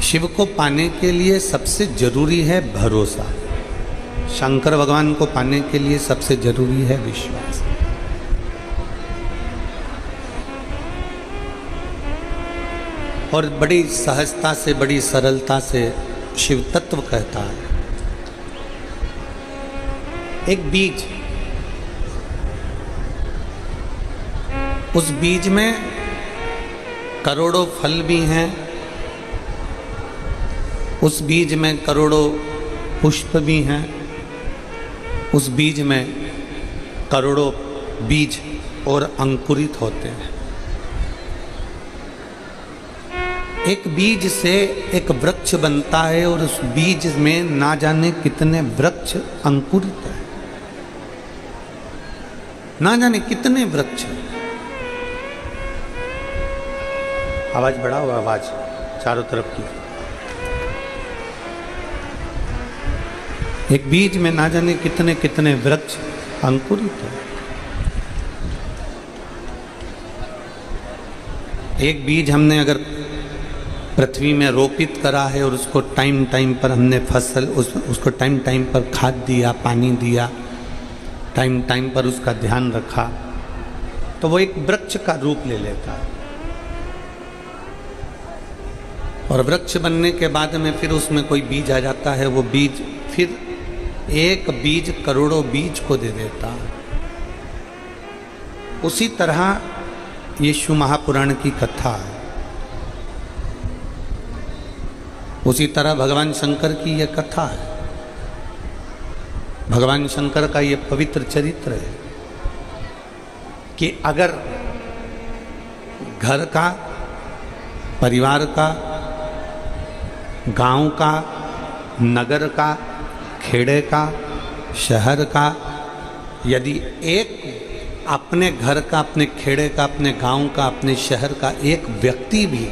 शिव को पाने के लिए सबसे जरूरी है भरोसा। शंकर भगवान को पाने के लिए सबसे जरूरी है विश्वास। और बड़ी सहजता से, बड़ी सरलता से शिव तत्व कहता है, एक बीज, उस बीज में करोड़ों फल भी हैं, उस बीज में करोड़ों पुष्प भी हैं, उस बीज में करोड़ों बीज और अंकुरित होते हैं। एक बीज से एक वृक्ष बनता है और उस बीज में ना जाने कितने वृक्ष अंकुरित हैं, ना जाने कितने वृक्ष। आवाज बढ़ाओ, आवाज चारों तरफ की। एक बीज में ना जाने कितने कितने वृक्ष अंकुरित हैं। एक बीज हमने अगर पृथ्वी में रोपित करा है और उसको टाइम टाइम पर हमने फसल उसको टाइम टाइम पर खाद दिया, पानी दिया, टाइम टाइम पर उसका ध्यान रखा, तो वो एक वृक्ष का रूप ले लेता है। और वृक्ष बनने के बाद में फिर उसमें कोई बीज आ जाता है, वो बीज फिर एक बीज करोड़ों बीज को दे देता है। उसी तरह यीशु महापुराण की कथा है, उसी तरह भगवान शंकर की यह कथा है। भगवान शंकर का यह पवित्र चरित्र है कि अगर घर का, परिवार का, गांव का, नगर का, खेड़े का, शहर का, यदि एक अपने घर का, अपने खेड़े का, अपने गांव का, अपने शहर का एक व्यक्ति भी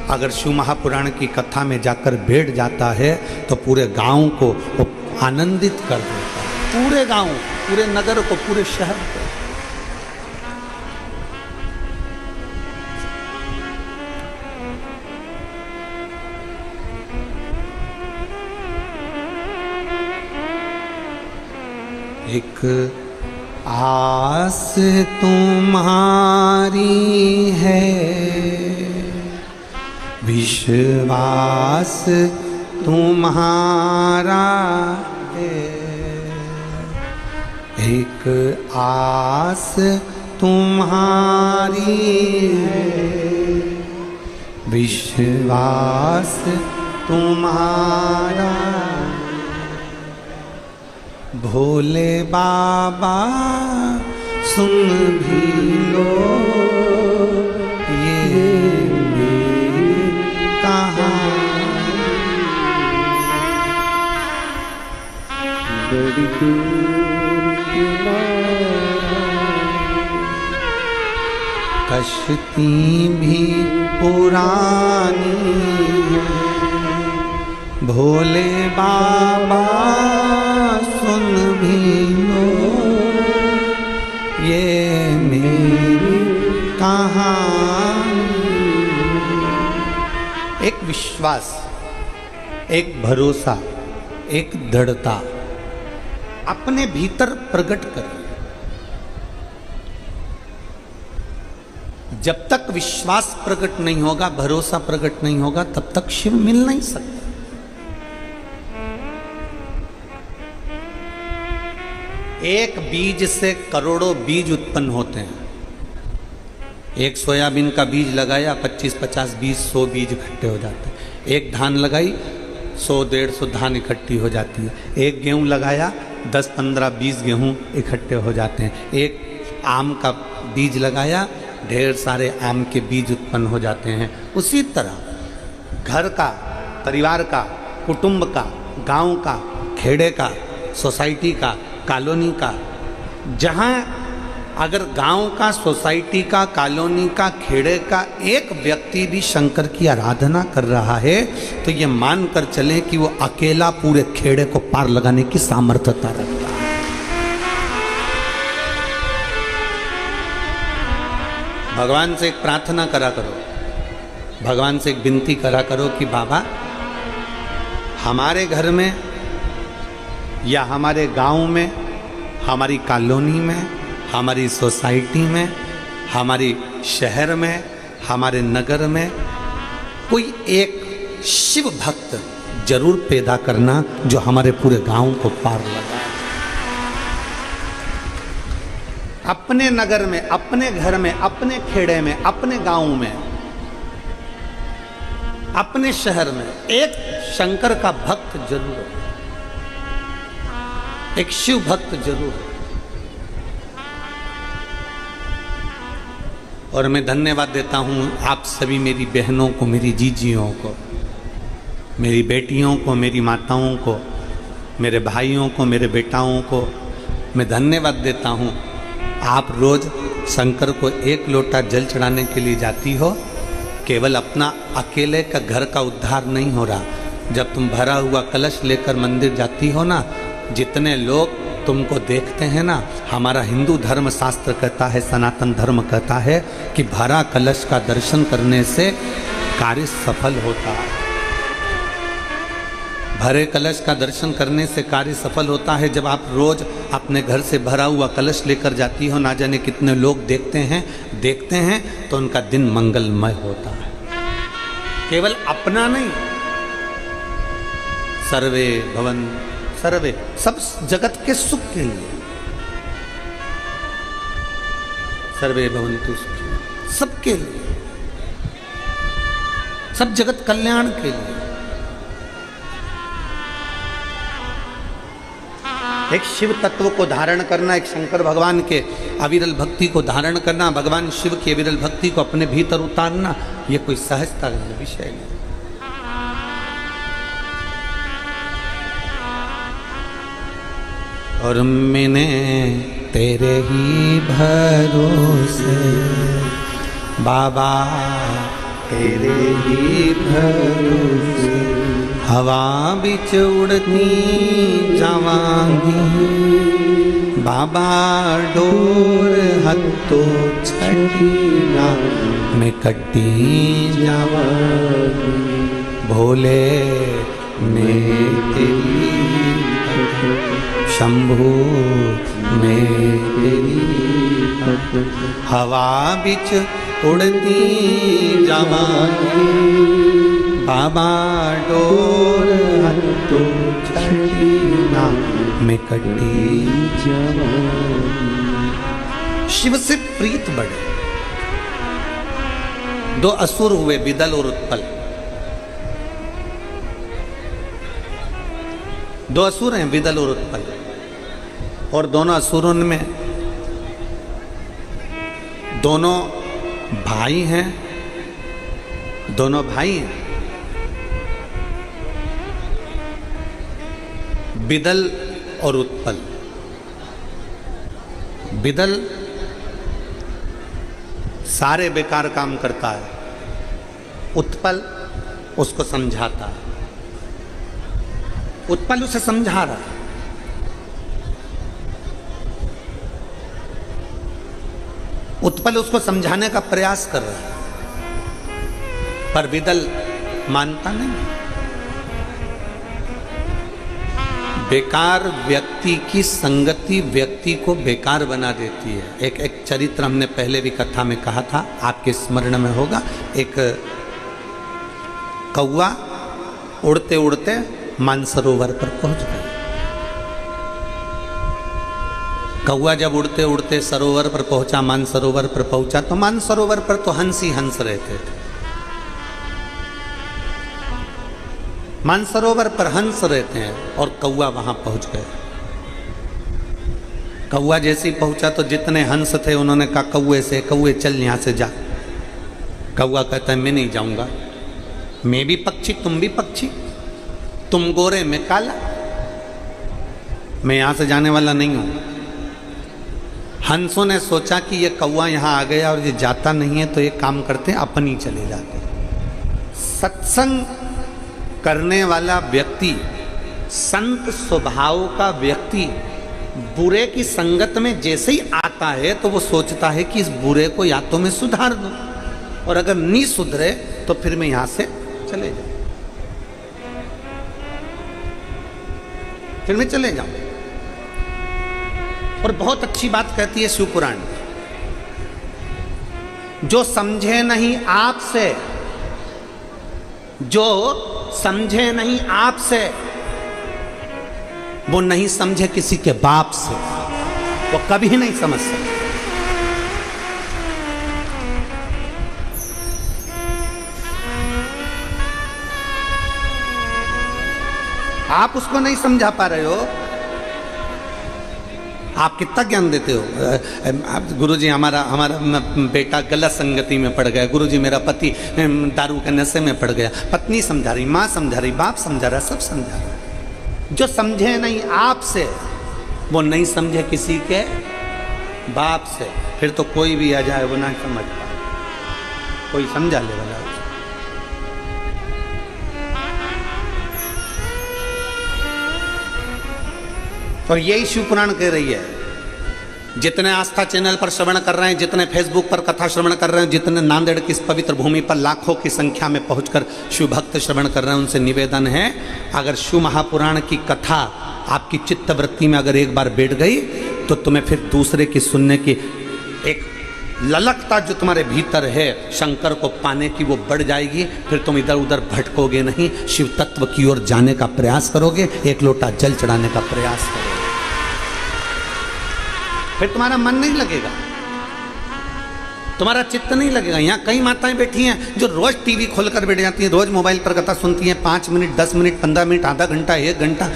अगर शिव महापुराण की कथा में जाकर बैठ जाता है तो पूरे गांव को वो आनंदित कर देता है, पूरे गांव, पूरे नगर को, पूरे शहर को। एक आस तुम्हारी है, विश्वास तुम्हारा है। एक आस तुम्हारी है, विश्वास तुम्हारा। भोले बाबा सुन भी लो ये मेरी कहानी, बड़ी दूर की कश्ती भी पुरानी है। भोले बाबा सुन भी लो ये मेरी कहानी। एक विश्वास, एक भरोसा, एक दृढ़ता अपने भीतर प्रकट कर। जब तक विश्वास प्रकट नहीं होगा, भरोसा प्रकट नहीं होगा, तब तक शिव मिल नहीं सकता। एक बीज से करोड़ों बीज उत्पन्न होते हैं। एक सोयाबीन का बीज लगाया, 25, 50, 20, 100 बीज इकट्ठे हो जाते हैं। एक धान लगाई, 100, 150 धान इकट्ठी हो जाती है। एक गेहूं लगाया, 10, 15, 20 गेहूं इकट्ठे हो जाते हैं। एक आम का बीज लगाया, ढेर सारे आम के बीज उत्पन्न हो जाते हैं। उसी तरह घर का, परिवार का, कुटुंब का, गांव का, खेड़े का, सोसाइटी का, कॉलोनी का, जहां अगर गांव का, सोसाइटी का, कॉलोनी का, खेड़े का एक व्यक्ति भी शंकर की आराधना कर रहा है तो ये मान कर चलें कि वो अकेला पूरे खेड़े को पार लगाने की सामर्थ्यता रखता है। भगवान से एक प्रार्थना करा करो, भगवान से एक विनती करा करो कि बाबा हमारे घर में या हमारे गांव में, हमारी कॉलोनी में, हमारी सोसाइटी में, हमारी शहर में, हमारे नगर में कोई एक शिव भक्त जरूर पैदा करना जो हमारे पूरे गांव को पार लगाए। अपने नगर में, अपने घर में, अपने खेड़े में, अपने गांव में, अपने शहर में एक शंकर का भक्त जरूर हो, एक शिव भक्त जरूर हो। और मैं धन्यवाद देता हूं आप सभी मेरी बहनों को, मेरी जीजियों को, मेरी बेटियों को, मेरी माताओं को, मेरे भाइयों को, मेरे बेटाओं को मैं धन्यवाद देता हूं। आप रोज शंकर को एक लोटा जल चढ़ाने के लिए जाती हो। केवल अपना अकेले का घर का उद्धार नहीं हो रहा। जब तुम भरा हुआ कलश लेकर मंदिर जाती हो ना, जितने लोग तुमको देखते हैं ना, हमारा हिंदू धर्म शास्त्र कहता है, सनातन धर्म कहता है कि भरा कलश का दर्शन करने से कार्य सफल होता है। भरे कलश का दर्शन करने से कार्य सफल होता है। जब आप रोज अपने घर से भरा हुआ कलश लेकर जाती हो, ना जाने कितने लोग देखते हैं तो उनका दिन मंगलमय होता है। केवल अपना नहीं, सर्वे भवन सर्वे, सब जगत के सुख के लिए, सर्वे भवन्तु सुखिनः, सबके लिए, सब जगत कल्याण के लिए। एक शिव तत्व को धारण करना, एक शंकर भगवान के अविरल भक्ति को धारण करना, भगवान शिव की अविरल भक्ति को अपने भीतर उतारना, ये कोई सहजता का विषय नहीं। और मैंने तेरे ही भरोसे बाबा, तेरे ही भरोसे हवा बिच उड़ती जावांगी बाबा, डोर हत्तो छड़ी ना मैं कटी जावांगी, भोले मैं तेरी शंभू मैं तेरी हवा बिच उड़ती जावांगी बाबा, डोर हत्तो छड़ी ना मैं कटी जावांगी। शिव से प्रीत बढ़े। दो असुर हुए, बिदल और उत्पल। दो असुर हैं, बिदल और उत्पल, और दोनों असुरों में दोनों भाई हैं, दोनों भाई हैं। बिदल और उत्पल। बिदल सारे बेकार काम करता है, उत्पल उसको समझाता है। उत्पल उसे समझा रहा है। उत्पल उसको समझाने का प्रयास कर रहा है, पर बिदल मानता नहीं। बेकार व्यक्ति की संगति व्यक्ति को बेकार बना देती है। एक चरित्र हमने पहले भी कथा में कहा था, आपके स्मरण में होगा। एक कौवा उड़ते उड़ते मानसरोवर पर पहुंच गया। कौवा जब उड़ते उड़ते सरोवर पर पहुंचा, मानसरोवर पर पहुंचा, तो मानसरोवर पर तो हंस ही हंस रहते थे। मानसरोवर पर हंस रहते हैं और कौवा वहां पहुंच गया। कौवा जैसे ही पहुंचा तो जितने हंस थे उन्होंने कहा कौवे से, कौवे चल यहां से जा। कौवा कहता है मैं नहीं जाऊंगा, मैं भी पक्षी तुम भी पक्षी, तुम गोरे मैं काला, मैं यहां से जाने वाला नहीं हूं। हंसों ने सोचा कि ये कौवा यहां आ गया और ये जाता नहीं है, तो एक काम करते हैं अपन ही चले जाते। सत्संग करने वाला व्यक्ति, संत स्वभाव का व्यक्ति बुरे की संगत में जैसे ही आता है तो वो सोचता है कि इस बुरे को या तो मैं सुधार दूं, और अगर नहीं सुधरे तो फिर मैं यहां से चले जाऊं। फिर मैं चले जाऊं। और बहुत अच्छी बात कहती है शिव पुराण, जो समझे नहीं आपसे, जो समझे नहीं आपसे, वो नहीं समझे किसी के बाप से, वो कभी नहीं समझ सकते। आप उसको नहीं समझा पा रहे हो, आप कितना ज्ञान देते हो। गुरुजी हमारा बेटा गलत संगति में पड़ गया, गुरुजी मेरा पति दारू के नशे में पड़ गया, पत्नी समझा रही, माँ समझा रही, बाप समझा रहा, सब समझा रहा। जो समझे नहीं आपसे, वो नहीं समझे किसी के बाप से। फिर तो कोई भी आ जाए वो ना समझ पाए, कोई समझा ले वाला। और यही शिव पुराण कह रही है। जितने आस्था चैनल पर श्रवण कर रहे हैं, जितने फेसबुक पर कथा श्रवण कर रहे हैं, जितने नांदेड़ की इस पवित्र भूमि पर लाखों की संख्या में पहुंचकर शिव भक्त श्रवण कर रहे हैं, उनसे निवेदन है, अगर शिव महापुराण की कथा आपकी चित्तवृत्ति में अगर एक बार बैठ गई तो तुम्हें फिर दूसरे की सुनने की एक ललकता जो तुम्हारे भीतर है शंकर को पाने की, वो बढ़ जाएगी। फिर तुम इधर उधर भटकोगे नहीं, शिव तत्व की ओर जाने का प्रयास करोगे, एक लोटा जल चढ़ाने का प्रयास करोगे। फिर तुम्हारा मन नहीं लगेगा, तुम्हारा चित्त नहीं लगेगा। यहाँ कई माताएं बैठी हैं जो रोज टीवी खोलकर बैठ जाती हैं, रोज मोबाइल पर कथा सुनती हैं, 5 मिनट 10 मिनट 15 मिनट आधा घंटा 1 घंटा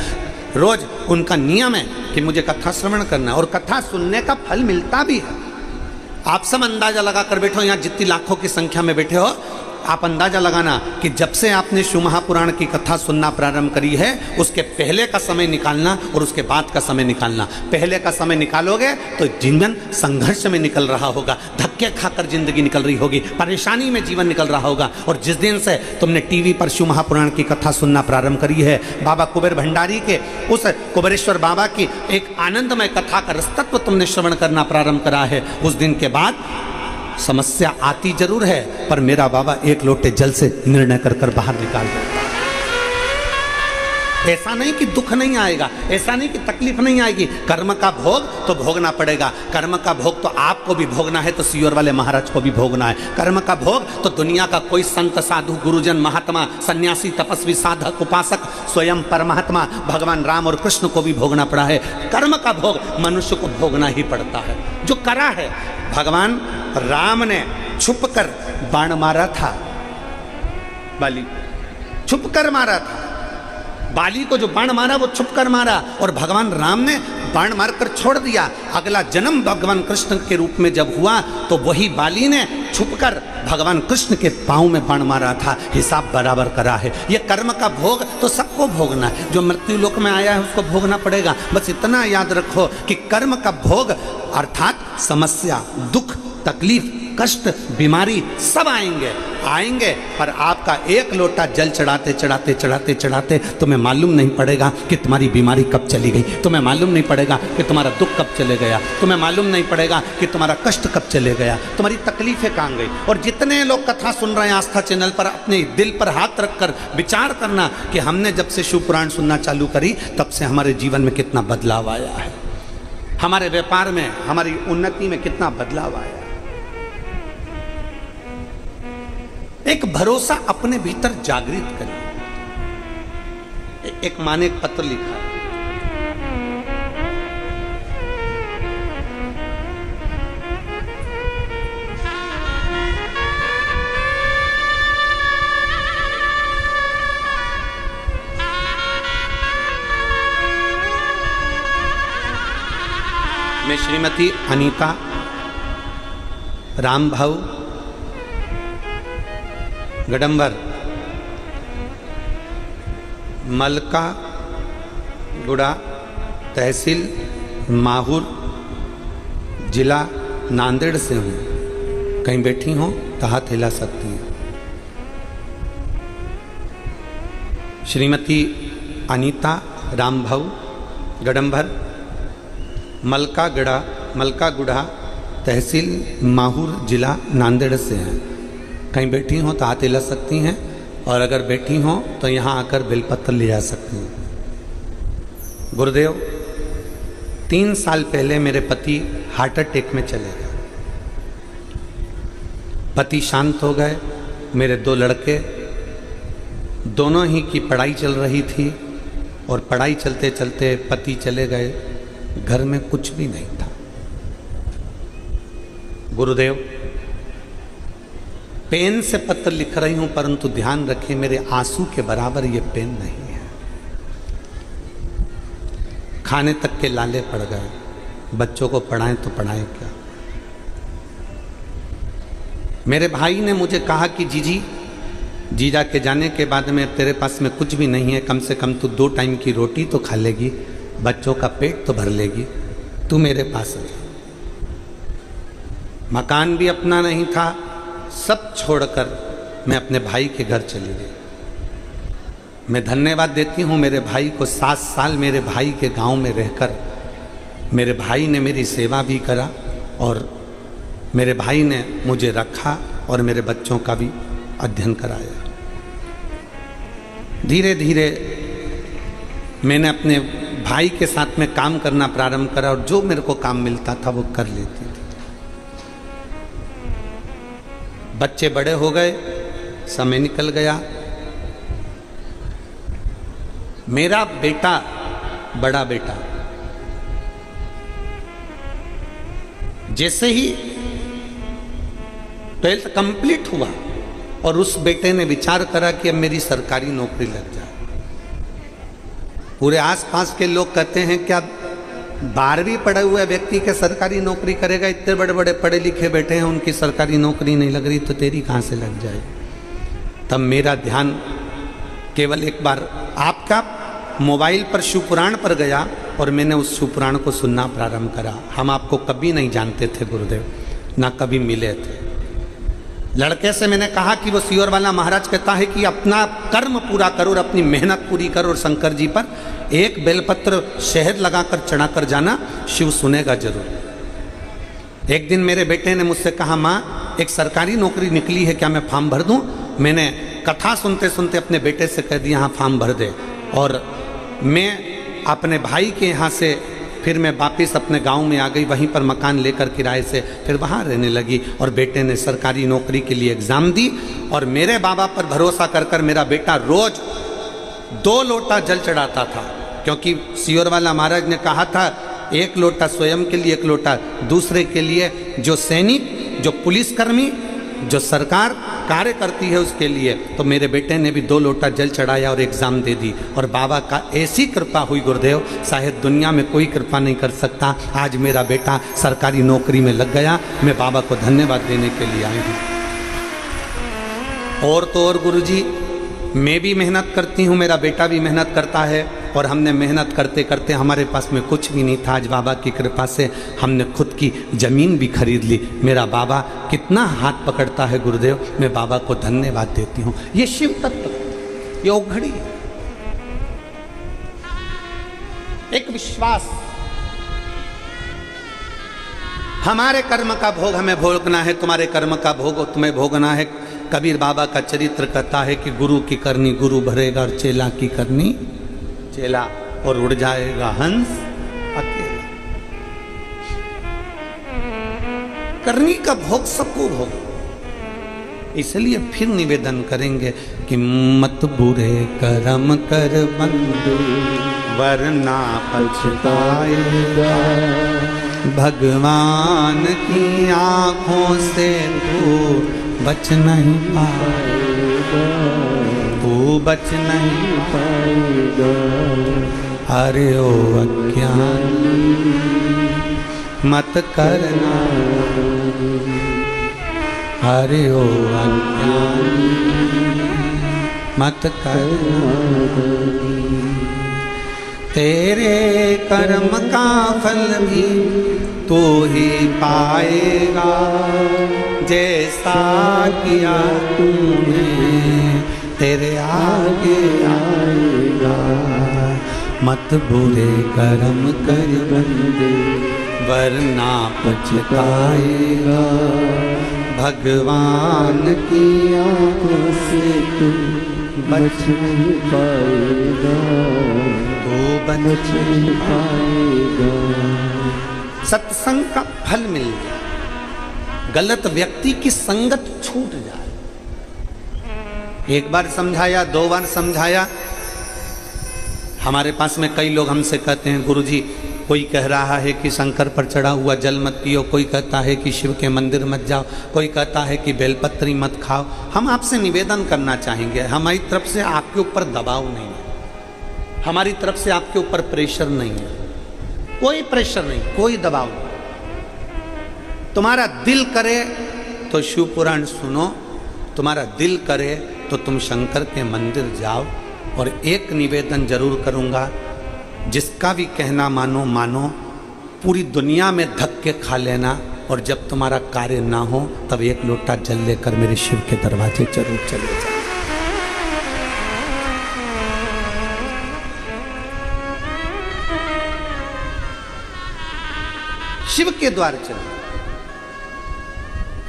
रोज उनका नियम है कि मुझे कथा श्रवण करना है। और कथा सुनने का फल मिलता भी है। आप सब अंदाजा लगा कर बैठो, यहाँ जितनी लाखों की संख्या में बैठे हो, आप अंदाजा लगाना कि जब से आपने शिव महापुराण की कथा सुनना प्रारंभ करी है, उसके पहले का समय निकालना और उसके बाद का समय निकालना। पहले का समय निकालोगे तो जीवन संघर्ष में निकल रहा होगा, धक्के खाकर जिंदगी निकल रही होगी, परेशानी में जीवन निकल रहा होगा। और जिस दिन से तुमने टीवी पर शिव महापुराण की कथा सुनना प्रारंभ करी है, बाबा कुबेर भंडारी के उस कुबेरेश्वर बाबा की एक आनंदमय कथा का रसतत्व तुमने श्रवण करना प्रारंभ करा है, उस दिन के बाद समस्या आती जरूर है, पर मेरा बाबा एक लोटे जल से निर्णय कर कर बाहर निकाल देता है। ऐसा नहीं कि दुख नहीं आएगा, ऐसा नहीं कि तकलीफ नहीं आएगी। कर्म का भोग तो भोगना पड़ेगा। कर्म का भोग तो आपको भी भोगना है, तो सियोर वाले महाराज को भी भोगना है। कर्म का भोग तो दुनिया का कोई संत साधु गुरुजन महात्मा सन्यासी तपस्वी साधक उपासक स्वयं परमात्मा भगवान राम और कृष्ण को भी भोगना पड़ा है। कर्म का भोग मनुष्य को भोगना ही पड़ता है। जो करा है, भगवान राम ने छुप कर बाण मारा था, बाली छुप कर मारा था। बाली को जो बाण मारा वो छुप कर मारा, और भगवान राम ने बाण मारकर छोड़ दिया। अगला जन्म भगवान कृष्ण के रूप में जब हुआ तो वही बाली ने छुपकर भगवान कृष्ण के पांव में बाण मारा था। हिसाब बराबर करा है। ये कर्म का भोग तो सबको भोगना है। जो मृत्यु लोक में आया है उसको भोगना पड़ेगा। बस इतना याद रखो कि कर्म का भोग अर्थात समस्या, दुख, तकलीफ, कष्ट, बीमारी सब आएंगे, पर आपका एक लोटा जल चढ़ाते चढ़ाते चढ़ाते चढ़ाते तुम्हें मालूम नहीं पड़ेगा कि तुम्हारी बीमारी कब चली गई, तुम्हें मालूम नहीं पड़ेगा कि तुम्हारा दुख कब चले गया, तुम्हें मालूम नहीं पड़ेगा कि तुम्हारा कष्ट कब चले गया, तुम्हारी तकलीफें कहाँ गई। और जितने लोग कथा सुन रहे हैं आस्था चैनल पर, अपने दिल पर हाथ रखकर विचार करना कि हमने जब से शिव पुराण सुनना चालू करी तब से हमारे जीवन में कितना बदलाव आया है, हमारे व्यापार में, हमारी उन्नति में कितना बदलाव आया। एक भरोसा अपने भीतर जागृत करें। एक माँ ने एक पत्र लिखा, मैं श्रीमती अनीता राम भाऊ गडम्बर मलका गुड़ा तहसील माहौर जिला नांदेड़ से हूँ। कहीं बैठी हो तो हाथ हिला सकती हैं। श्रीमती अनीता राम भाऊ गडम्बर मलका गुड़ा तहसील माहौर जिला नांदेड़ से हैं। कहीं बैठी हो तो हाथ हिला सकती हैं, और अगर बैठी हो तो यहाँ आकर बेलपत्र ले जा सकती हैं। गुरुदेव 3 साल पहले मेरे पति हार्ट अटैक में चले गए। पति शांत हो गए। मेरे 2 लड़के, दोनों ही की पढ़ाई चल रही थी और पढ़ाई चलते चलते पति चले गए। घर में कुछ भी नहीं था। गुरुदेव पेन से पत्र लिख रही हूं, परंतु ध्यान रखें मेरे आंसू के बराबर ये पेन नहीं है। खाने तक के लाले पड़ गए। बच्चों को पढ़ाएं तो पढ़ाएं क्या। मेरे भाई ने मुझे कहा कि जीजा के जाने के बाद में तेरे पास में कुछ भी नहीं है, कम से कम तू 2 टाइम की रोटी तो खा लेगी, बच्चों का पेट तो भर लेगी, तू मेरे पास आ जा। मकान भी अपना नहीं था, सब छोड़कर मैं अपने भाई के घर चली गई। मैं धन्यवाद देती हूँ मेरे भाई को। 7 साल मेरे भाई के गांव में रहकर मेरे भाई ने मेरी सेवा भी करा और मेरे भाई ने मुझे रखा और मेरे बच्चों का भी अध्ययन कराया। धीरे धीरे मैंने अपने भाई के साथ में काम करना प्रारंभ करा और जो मेरे को काम मिलता था वो कर लेती थी। बच्चे बड़े हो गए, समय निकल गया। मेरा बेटा, बड़ा बेटा, जैसे ही 12th कंप्लीट हुआ और उस बेटे ने विचार करा कि अब मेरी सरकारी नौकरी लग जाए। पूरे आसपास के लोग कहते हैं क्या 12वीं पढ़े हुए व्यक्ति के सरकारी नौकरी करेगा, इतने बड़े बड़े पढ़े लिखे बैठे हैं उनकी सरकारी नौकरी नहीं लग रही तो तेरी कहाँ से लग जाए। तब मेरा ध्यान केवल एक बार आपका मोबाइल पर शिवपुराण पर गया और मैंने उस शिवपुराण को सुनना प्रारंभ करा। हम आपको कभी नहीं जानते थे गुरुदेव, ना कभी मिले थे। लड़के से मैंने कहा कि वो सियोर वाला महाराज कहता है कि अपना कर्म पूरा करो और अपनी मेहनत पूरी करो और शंकर जी पर एक बेलपत्र शहद लगाकर चढ़ाकर जाना, शिव सुनेगा जरूर। एक दिन मेरे बेटे ने मुझसे कहा, माँ एक सरकारी नौकरी निकली है, क्या मैं फॉर्म भर दूं? मैंने कथा सुनते सुनते अपने बेटे से कह दिया, हाँ फॉर्म भर दे। और मैं अपने भाई के यहाँ से फिर मैं वापस अपने गांव में आ गई। वहीं पर मकान लेकर किराए से फिर वहाँ रहने लगी और बेटे ने सरकारी नौकरी के लिए एग्ज़ाम दी। और मेरे बाबा पर भरोसा कर कर मेरा बेटा रोज 2 लोटा जल चढ़ाता था, क्योंकि सियोर वाला महाराज ने कहा था 1 लोटा स्वयं के लिए, 1 लोटा दूसरे के लिए। जो सैनिक, जो पुलिसकर्मी, जो सरकार कार्य करती है उसके लिए। तो मेरे बेटे ने भी 2 लोटा जल चढ़ाया और एग्ज़ाम दे दी। और बाबा का ऐसी कृपा हुई गुरुदेव, शायद दुनिया में कोई कृपा नहीं कर सकता। आज मेरा बेटा सरकारी नौकरी में लग गया। मैं बाबा को धन्यवाद देने के लिए आई हूँ। और तो और गुरुजी, मैं भी मेहनत करती हूँ, मेरा बेटा भी मेहनत करता है और हमने मेहनत करते करते हमारे पास में कुछ भी नहीं था। आज बाबा की कृपा से हमने खुद की ज़मीन भी खरीद ली। मेरा बाबा कितना हाथ पकड़ता है गुरुदेव, मैं बाबा को धन्यवाद देती हूँ। ये शिव तत्व, ये औघड़ी है, एक विश्वास। हमारे कर्म का भोग हमें भोगना है, तुम्हारे कर्म का भोग तुम्हें भोगना है। कबीर बाबा का चरित्र कहता है कि गुरु की करनी गुरु भरेगा और चेला की करनी चेला, और उड़ जाएगा हंस अकेला। करनी का भोग सबको भोग। इसलिए फिर निवेदन करेंगे कि मत बुरे कर्म कर बंदे वरना पछताएगा। भगवान की आंखों से दूर बच नहीं पाएगा, तू बच नहीं पाएगा। अरे ओ अज्ञानी मत करना, अरे ओ अज्ञानी मत करना। तेरे कर्म का फल भी तू ही पाएगा, जैसा किया तूने तेरे आगे आएगा। मत बुरे कर्म कर बंदे वरना पछताएगा। भगवान की आंखों से तू बच नहीं पाएगा, तू बच नहीं पाएगा। सत्संग का फल मिल जाए, गलत व्यक्ति की संगत छूट जाए। एक बार समझाया, 2 बार समझाया। हमारे पास में कई लोग हमसे कहते हैं, गुरुजी कोई कह रहा है कि शंकर पर चढ़ा हुआ जल मत पियो, कोई कहता है कि शिव के मंदिर मत जाओ, कोई कहता है कि बेलपत्री मत खाओ। हम आपसे निवेदन करना चाहेंगे, हमारी तरफ से आपके ऊपर दबाव नहीं है, हमारी तरफ से आपके ऊपर प्रेशर नहीं है, कोई प्रेशर नहीं, कोई दबाव नहीं। तुम्हारा दिल करे तो शिव पुराण सुनो, तुम्हारा दिल करे तो तुम शंकर के मंदिर जाओ। और एक निवेदन जरूर करूंगा, जिसका भी कहना मानो मानो, पूरी दुनिया में धक्के खा लेना, और जब तुम्हारा कार्य ना हो तब एक लोटा जल लेकर मेरे शिव के दरवाजे जरूर चले जाओ। शिव के द्वार चले।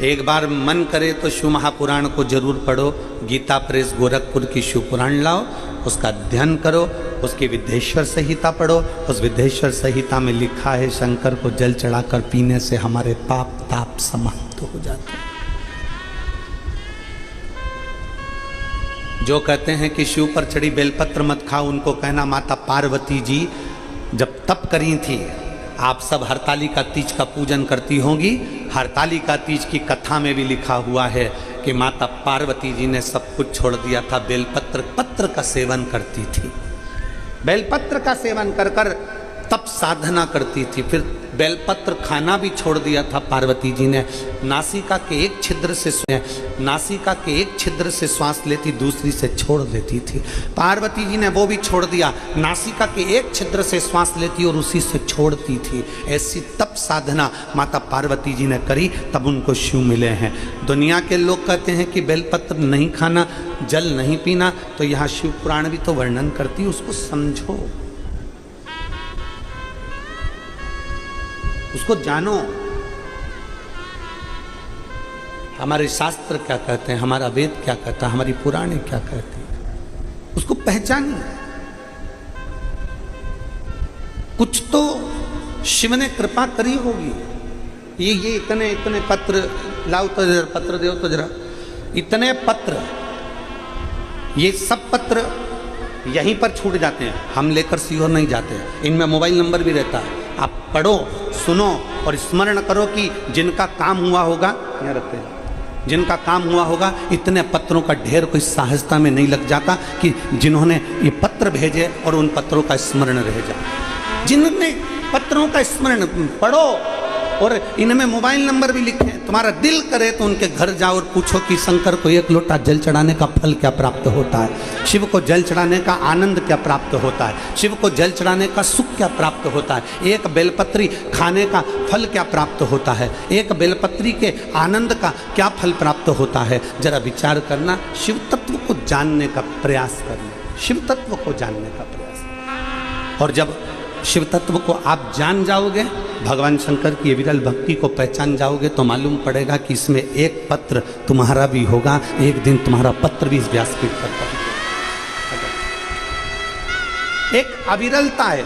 एक बार मन करे तो शिव महापुराण को जरूर पढ़ो, गीता प्रेस गोरखपुर की शिव पुराण लाओ, उसका अध्ययन करो, उसकी विद्येश्वर संहिता पढ़ो। उस विद्येश्वर संहिता में लिखा है शंकर को जल चढ़ाकर पीने से हमारे पाप ताप समाप्त हो जाते हैं। जो कहते हैं कि शिव पर चढ़ी बेलपत्र मत खाओ, उनको कहना माता पार्वती जी जब तप करी थी, आप सब हरतालिका तीज का पूजन करती होंगी। हरतालिका तीज की कथा में भी लिखा हुआ है कि माता पार्वती जी ने सब कुछ छोड़ दिया था, बेलपत्र का सेवन करती थी, बेलपत्र का सेवन कर कर तप साधना करती थी। फिर बेलपत्र खाना भी छोड़ दिया था पार्वती जी ने। नासिका के एक छिद्र से श्वास लेती, दूसरी से छोड़ देती थी। पार्वती जी ने वो भी छोड़ दिया, नासिका के एक छिद्र से श्वास लेती और उसी से छोड़ती थी। ऐसी तप साधना माता पार्वती जी ने करी, तब उनको शिव मिले हैं। दुनिया के लोग कहते हैं कि बेलपत्र नहीं खाना, जल नहीं पीना, तो यहाँ शिव पुराण भी तो वर्णन करती, उसको समझो, उसको जानो। हमारे शास्त्र क्या कहते हैं, हमारा वेद क्या कहता है, हमारी पुराणे क्या कहते हैं, उसको पहचानिए। कुछ तो शिव ने कृपा करी होगी। ये इतने पत्र लाओ तो जरा, पत्र दो तो जरा, इतने पत्र, ये सब पत्र यहीं पर छूट जाते हैं, हम लेकर सीहोर नहीं जाते हैं। इनमें मोबाइल नंबर भी रहता है, आप पढ़ो, सुनो और स्मरण करो कि जिनका काम हुआ होगा, यहाँ रखते हैं, जिनका काम हुआ होगा, इतने पत्रों का ढेर कोई सहजता में नहीं लग जाता कि जिन्होंने ये पत्र भेजे और उन पत्रों का स्मरण रह जाए। जिन्होंने पत्रों का स्मरण पढ़ो, और इनमें मोबाइल नंबर भी लिखे हैं। तुम्हारा दिल करे तो उनके घर जाओ और पूछो कि शंकर को एक लोटा जल चढ़ाने का फल क्या प्राप्त होता है, शिव को जल चढ़ाने का आनंद क्या प्राप्त होता है, शिव को जल चढ़ाने का सुख क्या प्राप्त होता है, एक बेलपत्री खाने का फल क्या प्राप्त होता है, एक बेलपत्री के आनंद का क्या फल प्राप्त होता है। जरा विचार करना, शिव तत्व को जानने का प्रयास करना, शिव तत्व को जानने का प्रयास। और जब शिव तत्व को आप जान जाओगे, भगवान शंकर की विरल भक्ति को पहचान जाओगे, तो मालूम पड़ेगा कि इसमें एक पत्र तुम्हारा भी होगा, एक दिन तुम्हारा पत्र भी इस व्यासपीठ पर पहुंचेगा। एक अविरलता है,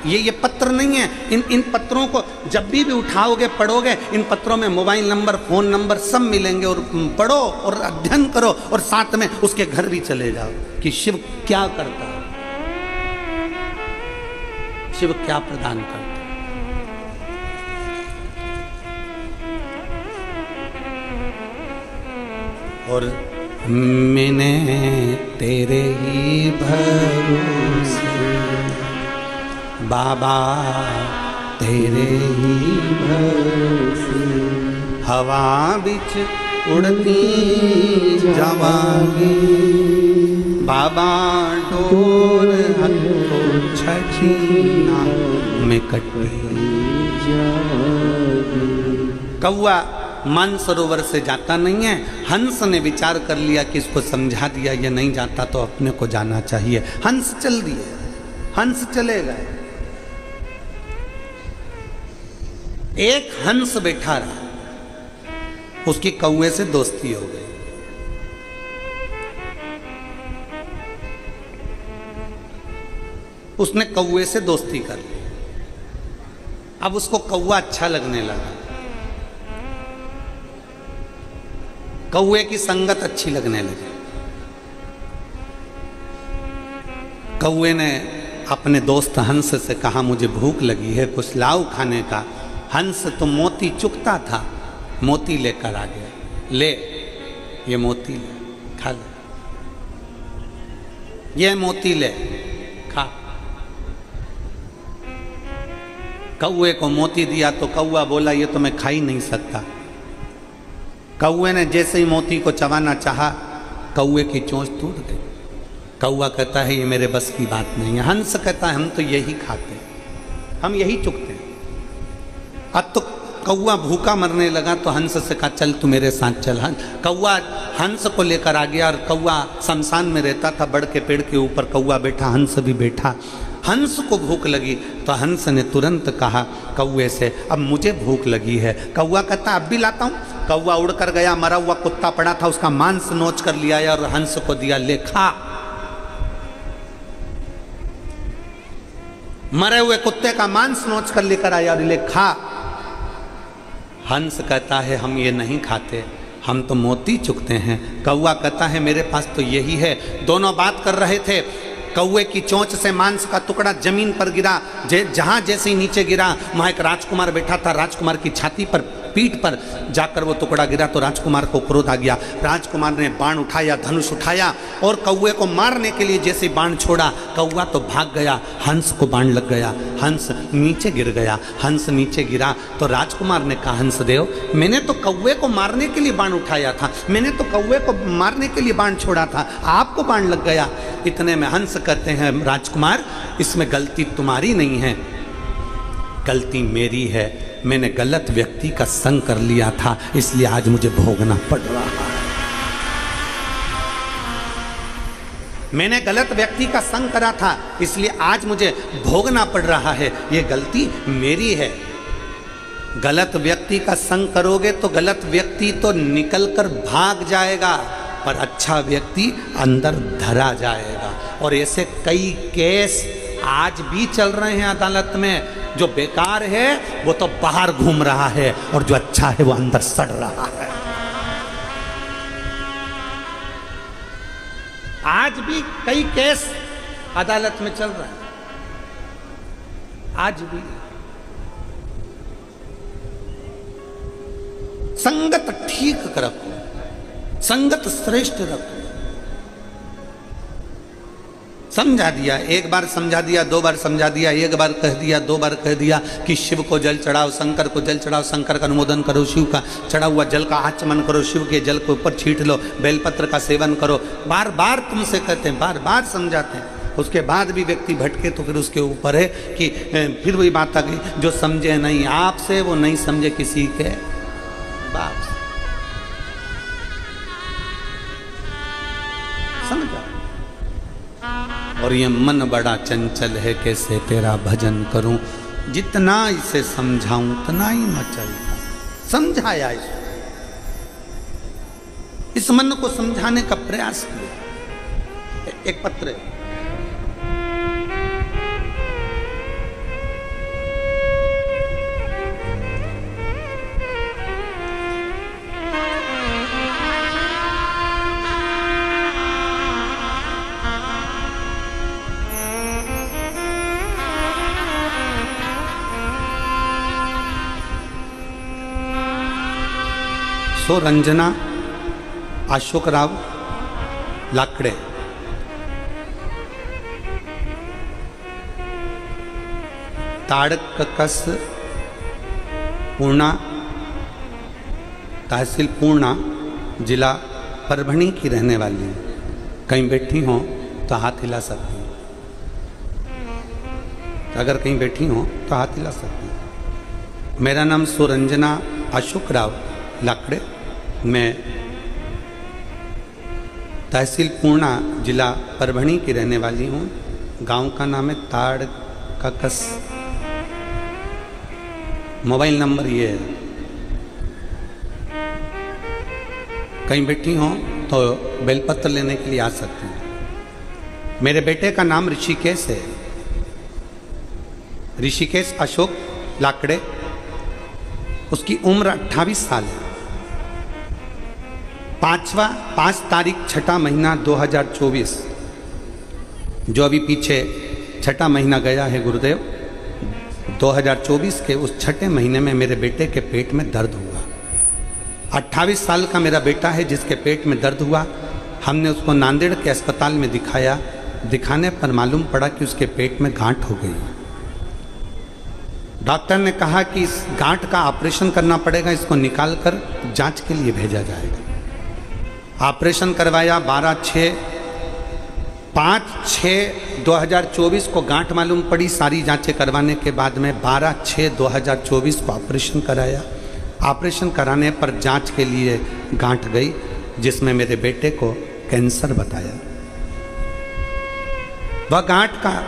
ये पत्र नहीं है। इन पत्रों को जब भी उठाओगे, पढ़ोगे, इन पत्रों में मोबाइल नंबर, फोन नंबर सब मिलेंगे, और पढ़ो और अध्ययन करो, और साथ में उसके घर भी चले जाओ कि शिव क्या करता है, शिव क्या प्रदान करता है। और मैंने तेरे ही भरोसे बाबा, तेरे ही भरोसे हवा बिच उड़ती जावांगी, बाबा डोर हथो छठीना में कटी जावांगी। कौआ मानसरोवर से जाता नहीं है, हंस ने विचार कर लिया कि इसको समझा दिया, ये नहीं जाता तो अपने को जाना चाहिए। हंस चल दिए, हंस चले गए। एक हंस बैठा रहा, उसकी कौए से दोस्ती हो गई। उसने कौवे से दोस्ती कर ली। अब उसको कौवा अच्छा लगने लगा, कौवे की संगत अच्छी लगने लगी। कौवे ने अपने दोस्त हंस से कहा, मुझे भूख लगी है, कुछ लाओ खाने का। हंस तो मोती चुगता था, मोती लेकर आ गया। ले ये मोती ले, खा ले, ये मोती ले, खा। कौवे को मोती दिया तो कौवा बोला, ये तो मैं खा ही नहीं सकता। कौवे ने जैसे ही मोती को चबाना चाहा, कौवे की चोंच टूट गई। कौवा कहता है, ये मेरे बस की बात नहीं है। हंस कहता है, हम तो यही खाते हैं, हम यही चुगते हैं। अब तो कौवा भूखा मरने लगा तो हंस से कहा, चल तू मेरे साथ चल। कौवा हंस को लेकर आ गया और कौवा शमशान में रहता था, बड़ के पेड़ के ऊपर कौवा बैठा, हंस भी बैठा। हंस को भूख लगी तो हंस ने तुरंत कहा कौवे से, अब मुझे भूख लगी है। कौवा कहता, अब भी लाता हूँ। कौवा उड़कर गया, मरा हुआ कुत्ता पड़ा था, उसका मांस नोच कर लिया और हंस को दिया, ले खा। मरे हुए कुत्ते का मांस नोच कर लेकर आया और ले खा। हंस कहता है, हम ये नहीं खाते, हम तो मोती चुगते हैं। कौवा कहता है, मेरे पास तो यही है। दोनों बात कर रहे थे, कौवे की चोंच से मांस का टुकड़ा जमीन पर गिरा। जहां जैसे ही नीचे गिरा, वहां एक राजकुमार बैठा था। राजकुमार की छाती पर, पीठ पर जाकर वो टुकड़ा गिरा तो राजकुमार को क्रोध आ गया। राजकुमार ने बाण उठाया, धनुष उठाया और कौवे को मारने के लिए जैसे बाण छोड़ा, कौवा तो भाग गया, हंस को बाण लग गया, हंस नीचे गिर गया। हंस नीचे गिरा तो राजकुमार ने कहा, हंसदेव, मैंने तो कौवे को मारने के लिए बाण उठाया था, मैंने तो कौवे को मारने के लिए बाण छोड़ा था, आपको बाण लग गया। इतने में हंस कहते हैं, राजकुमार, इसमें गलती तुम्हारी नहीं है, गलती मेरी है। मैंने गलत व्यक्ति का संग कर लिया था, इसलिए आज मुझे भोगना पड़ रहा है। मैंने गलत व्यक्ति का संग करा था, इसलिए आज मुझे भोगना पड़ रहा है। ये गलती मेरी है। गलत व्यक्ति का संग करोगे तो गलत व्यक्ति तो निकल कर भाग जाएगा, पर अच्छा व्यक्ति अंदर धरा जाएगा। और ऐसे कई केस आज भी चल रहे हैं अदालत में। जो बेकार है वो तो बाहर घूम रहा है और जो अच्छा है वो अंदर सड़ रहा है। आज भी कई केस अदालत में चल रहे हैं, आज भी। संगत ठीक रखो, संगत श्रेष्ठ रखो। समझा दिया, एक बार समझा दिया, दो बार समझा दिया, एक बार कह दिया, दो बार कह दिया कि शिव को जल चढ़ाओ, शंकर को जल चढ़ाओ, शंकर का अनुमोदन करो, शिव का चढ़ा हुआ जल का आचमन करो, शिव के जल के ऊपर छींट लो, बेलपत्र का सेवन करो। बार बार तुमसे कहते हैं, बार बार समझाते हैं। उसके बाद भी व्यक्ति भटके तो फिर उसके ऊपर है कि फिर वही बात आ गई, जो समझे नहीं आपसे वो नहीं समझे किसी के बाप से। समझा? और ये मन बड़ा चंचल है, कैसे तेरा भजन करूं, जितना इसे समझाऊं उतना ही मचलता। समझाया इस मन को समझाने का प्रयास किया। एक पत्र है, सो रंजना अशोकराव लाकड़े। ताड़कस पूर्णा, तहसील पूर्णा, जिला परभणी की रहने वाली है। कहीं बैठी हो तो हाथ हिला सकती हैं, अगर कहीं बैठी हो तो हाथ हिला सकती हैं। मेरा नाम सुरंजना अशोकराव लाकड़े, मैं तहसील पूर्णा, जिला परभणी की रहने वाली हूँ। गांव का नाम है ताड़कस। मोबाइल नंबर ये है, कहीं बैठी हो तो बेलपत्र लेने के लिए आ सकते हैं। मेरे बेटे का नाम ऋषिकेश है, ऋषिकेश अशोक लाकड़े, उसकी उम्र 28 साल है। 5 तारीख 6 महीना 2024, जो अभी पीछे 6 महीना गया है गुरुदेव, 2024 के उस 6 महीने में मेरे बेटे के पेट में दर्द हुआ। 28 साल का मेरा बेटा है जिसके पेट में दर्द हुआ। हमने उसको नांदेड़ के अस्पताल में दिखाया। दिखाने पर मालूम पड़ा कि उसके पेट में गांठ हो गई। डॉक्टर ने कहा कि इस गांठ का ऑपरेशन करना पड़ेगा, इसको निकाल कर जांच के लिए भेजा जाएगा। ऑपरेशन करवाया। 5/6/2024 को गांठ मालूम पड़ी। सारी जांचें करवाने के बाद में 12/6/2024 को ऑपरेशन कराया। ऑपरेशन कराने पर जांच के लिए गांठ गई, जिसमें मेरे बेटे को कैंसर बताया। वह गांठ का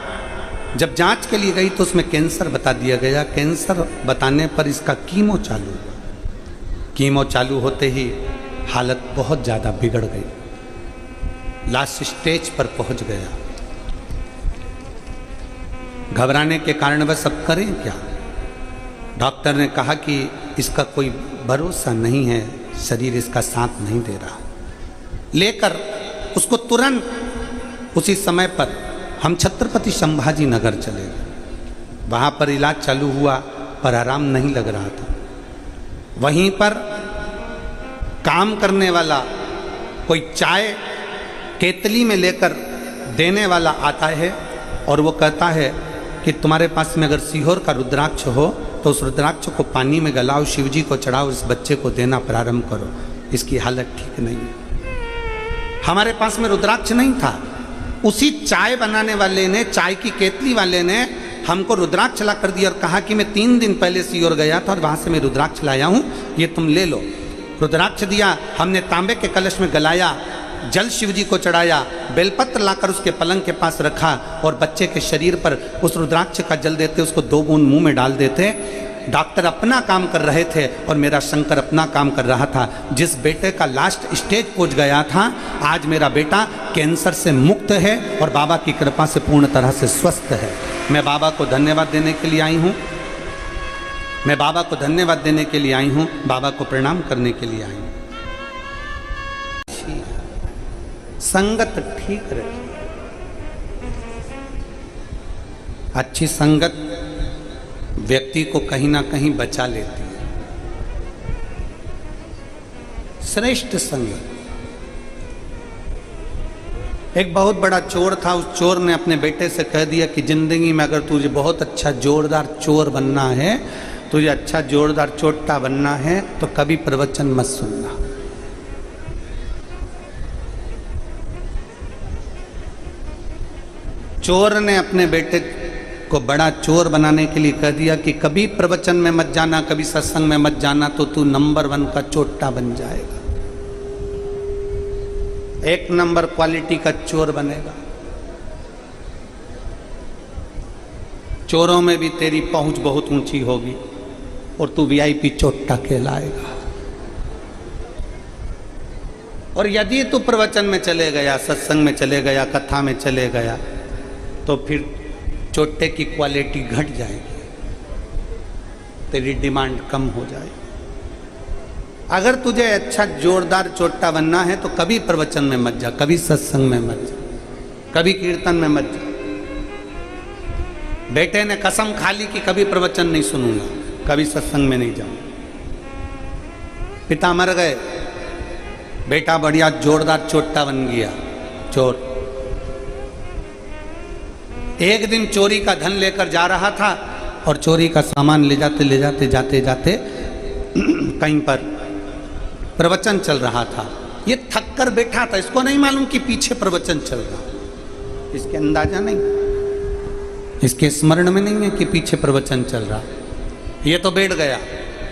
जब जांच के लिए गई तो उसमें कैंसर बता दिया गया। कैंसर बताने पर इसका कीमो चालू हुआ। कीमो चालू होते ही हालत बहुत ज़्यादा बिगड़ गई, लास्ट स्टेज पर पहुंच गया। घबराने के कारण वह सब करें क्या? डॉक्टर ने कहा कि इसका कोई भरोसा नहीं है, शरीर इसका साथ नहीं दे रहा। लेकर उसको तुरंत उसी समय पर हम छत्रपति संभाजी नगर चले गए। वहाँ पर इलाज चालू हुआ पर आराम नहीं लग रहा था। वहीं पर काम करने वाला कोई चाय केतली में लेकर देने वाला आता है और वो कहता है कि तुम्हारे पास में अगर सीहोर का रुद्राक्ष हो तो उस रुद्राक्ष को पानी में गलाओ, शिव जी को चढ़ाओ, इस बच्चे को देना प्रारंभ करो, इसकी हालत ठीक नहीं है। हमारे पास में रुद्राक्ष नहीं था। उसी चाय बनाने वाले ने, चाय की केतली वाले ने हमको रुद्राक्ष ला कर दिया और कहा कि मैं 3 दिन पहले सीहोर गया था और वहाँ से मैं रुद्राक्ष लाया हूँ, ये तुम ले लो। रुद्राक्ष दिया, हमने तांबे के कलश में गलाया, जल शिव जी को चढ़ाया, बेलपत्र लाकर उसके पलंग के पास रखा और बच्चे के शरीर पर उस रुद्राक्ष का जल देते, उसको 2 बूंद मुंह में डाल देते। डॉक्टर अपना काम कर रहे थे और मेरा शंकर अपना काम कर रहा था। जिस बेटे का लास्ट स्टेज पहुंच गया था, आज मेरा बेटा कैंसर से मुक्त है और बाबा की कृपा से पूर्ण तरह से स्वस्थ है। मैं बाबा को धन्यवाद देने के लिए आई हूँ। मैं बाबा को धन्यवाद देने के लिए आई हूँ, बाबा को प्रणाम करने के लिए आई हूँ। संगत ठीक रखिए। अच्छी संगत व्यक्ति को कहीं ना कहीं बचा लेती है। श्रेष्ठ संगत। एक बहुत बड़ा चोर था। उस चोर ने अपने बेटे से कह दिया कि जिंदगी में अगर तुझे बहुत अच्छा जोरदार चोर बनना है, तुझे अच्छा जोरदार चोट्टा बनना है, तो कभी प्रवचन मत सुनना। चोर ने अपने बेटे को बड़ा चोर बनाने के लिए कह दिया कि कभी प्रवचन में मत जाना, कभी सत्संग में मत जाना, तो तू नंबर 1 का चोट्टा बन जाएगा, 1 नंबर क्वालिटी का चोर बनेगा। चोरों में भी तेरी पहुंच बहुत ऊंची होगी और तू VIP चोट्टा कहलाएगा। और यदि तू प्रवचन में चले गया, सत्संग में चले गया, कथा में चले गया, तो फिर चोट्टे की क्वालिटी घट जाएगी, तेरी डिमांड कम हो जाएगी। अगर तुझे अच्छा जोरदार चोट्टा बनना है तो कभी प्रवचन में मत जा, कभी सत्संग में मत जा, कभी कीर्तन में मत जा। बेटे ने कसम खा ली कि कभी प्रवचन नहीं सुनूंगा, कभी सत्संग में नहीं जाऊंगा। पिता मर गए, बेटा बढ़िया जोरदार चोट्टा बन गया, चोर। एक दिन चोरी का धन लेकर जा रहा था और चोरी का सामान ले जाते जाते कहीं पर प्रवचन चल रहा था। ये थक कर बैठा था, इसको नहीं मालूम कि पीछे प्रवचन चल रहा, इसके अंदाजा नहीं, इसके स्मरण में नहीं है कि पीछे प्रवचन चल रहा। ये तो बैठ गया,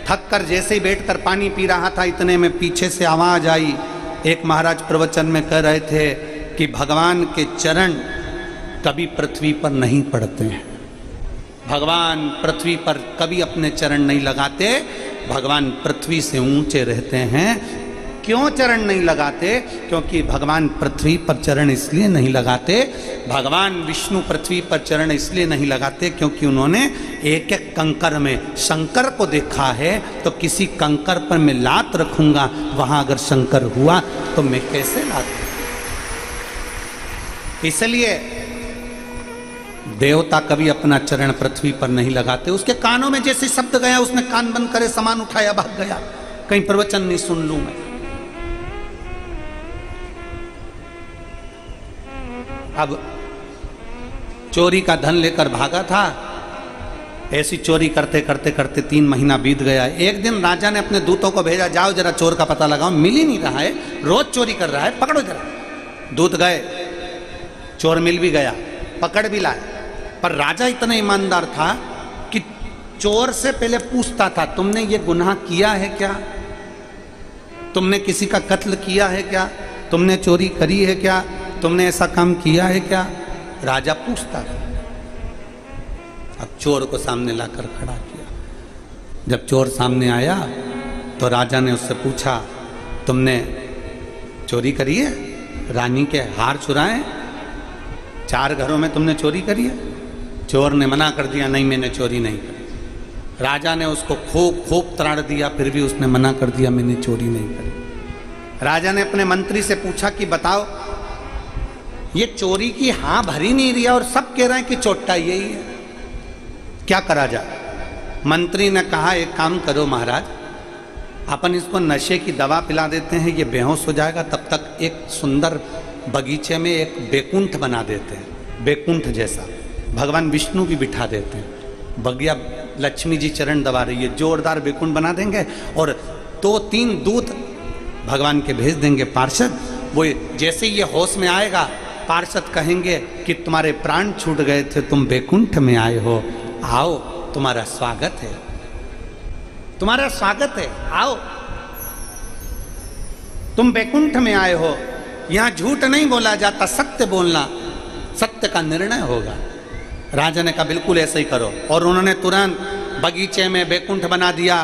थक कर जैसे ही बैठकर पानी पी रहा था, इतने में पीछे से आवाज आई। एक महाराज प्रवचन में कह रहे थे कि भगवान के चरण कभी पृथ्वी पर नहीं पड़ते हैं, भगवान पृथ्वी पर कभी अपने चरण नहीं लगाते, भगवान पृथ्वी से ऊंचे रहते हैं। क्यों चरण नहीं लगाते? क्योंकि भगवान पृथ्वी पर चरण इसलिए नहीं लगाते, भगवान विष्णु पृथ्वी पर चरण इसलिए नहीं लगाते क्योंकि उन्होंने एक एक कंकर में शंकर को देखा है। तो किसी कंकर पर मैं लात रखूंगा, वहां अगर शंकर हुआ तो मैं कैसे लात? इसलिए देवता कभी अपना चरण पृथ्वी पर नहीं लगाते। उसके कानों में जैसे शब्द गया उसने कान बंद करे सामान उठाया भाग गया, कहीं प्रवचन नहीं सुन लूं मैं। अब चोरी का धन लेकर भागा था, ऐसी चोरी करते करते करते 3 महीना बीत गया। एक दिन राजा ने अपने दूतों को भेजा, जाओ जरा चोर का पता लगाओ, मिल ही नहीं रहा है, रोज चोरी कर रहा है, पकड़ो जरा। दूत गए, चोर मिल भी गया, पकड़ भी लाए। पर राजा इतना ईमानदार था कि चोर से पहले पूछता था, तुमने ये गुनाह किया है क्या? तुमने किसी का कत्ल किया है क्या? तुमने चोरी करी है क्या? तुमने ऐसा काम किया है क्या? राजा पूछता था। अब चोर को सामने लाकर खड़ा किया। जब चोर सामने आया तो राजा ने उससे पूछा, तुमने चोरी करी है? रानी के हार चुराए? 4 घरों में तुमने चोरी करी है? चोर ने मना कर दिया, नहीं मैंने चोरी नहीं करी। राजा ने उसको खूब खूब त्राड़ दिया, फिर भी उसने मना कर दिया, मैंने चोरी नहीं करी। राजा ने अपने मंत्री से पूछा कि बताओ, ये चोरी की हाँ भरी नहीं रही और सब कह रहे हैं कि चोट्टा यही है, क्या करा जाए? मंत्री ने कहा, एक काम करो महाराज, अपन इसको नशे की दवा पिला देते हैं, ये बेहोश हो जाएगा, तब तक एक सुंदर बगीचे में एक बैकुंठ बना देते हैं, बैकुंठ जैसा भगवान विष्णु भी बिठा देते हैं, बगिया लक्ष्मी जी चरण दबा रही है, जोरदार बैकुंठ बना देंगे और 2-3 दूत भगवान के भेज देंगे पार्षद। वो जैसे ये होश में आएगा, पार्षद कहेंगे कि तुम्हारे प्राण छूट गए थे, तुम बैकुंठ में आए हो, आओ तुम्हारा स्वागत है, तुम्हारा स्वागत है, आओ तुम बैकुंठ में आए हो। यहां झूठ नहीं बोला जाता, सत्य बोलना, सत्य का निर्णय होगा। राजा ने कहा बिल्कुल ऐसे ही करो, और उन्होंने तुरंत बगीचे में बैकुंठ बना दिया,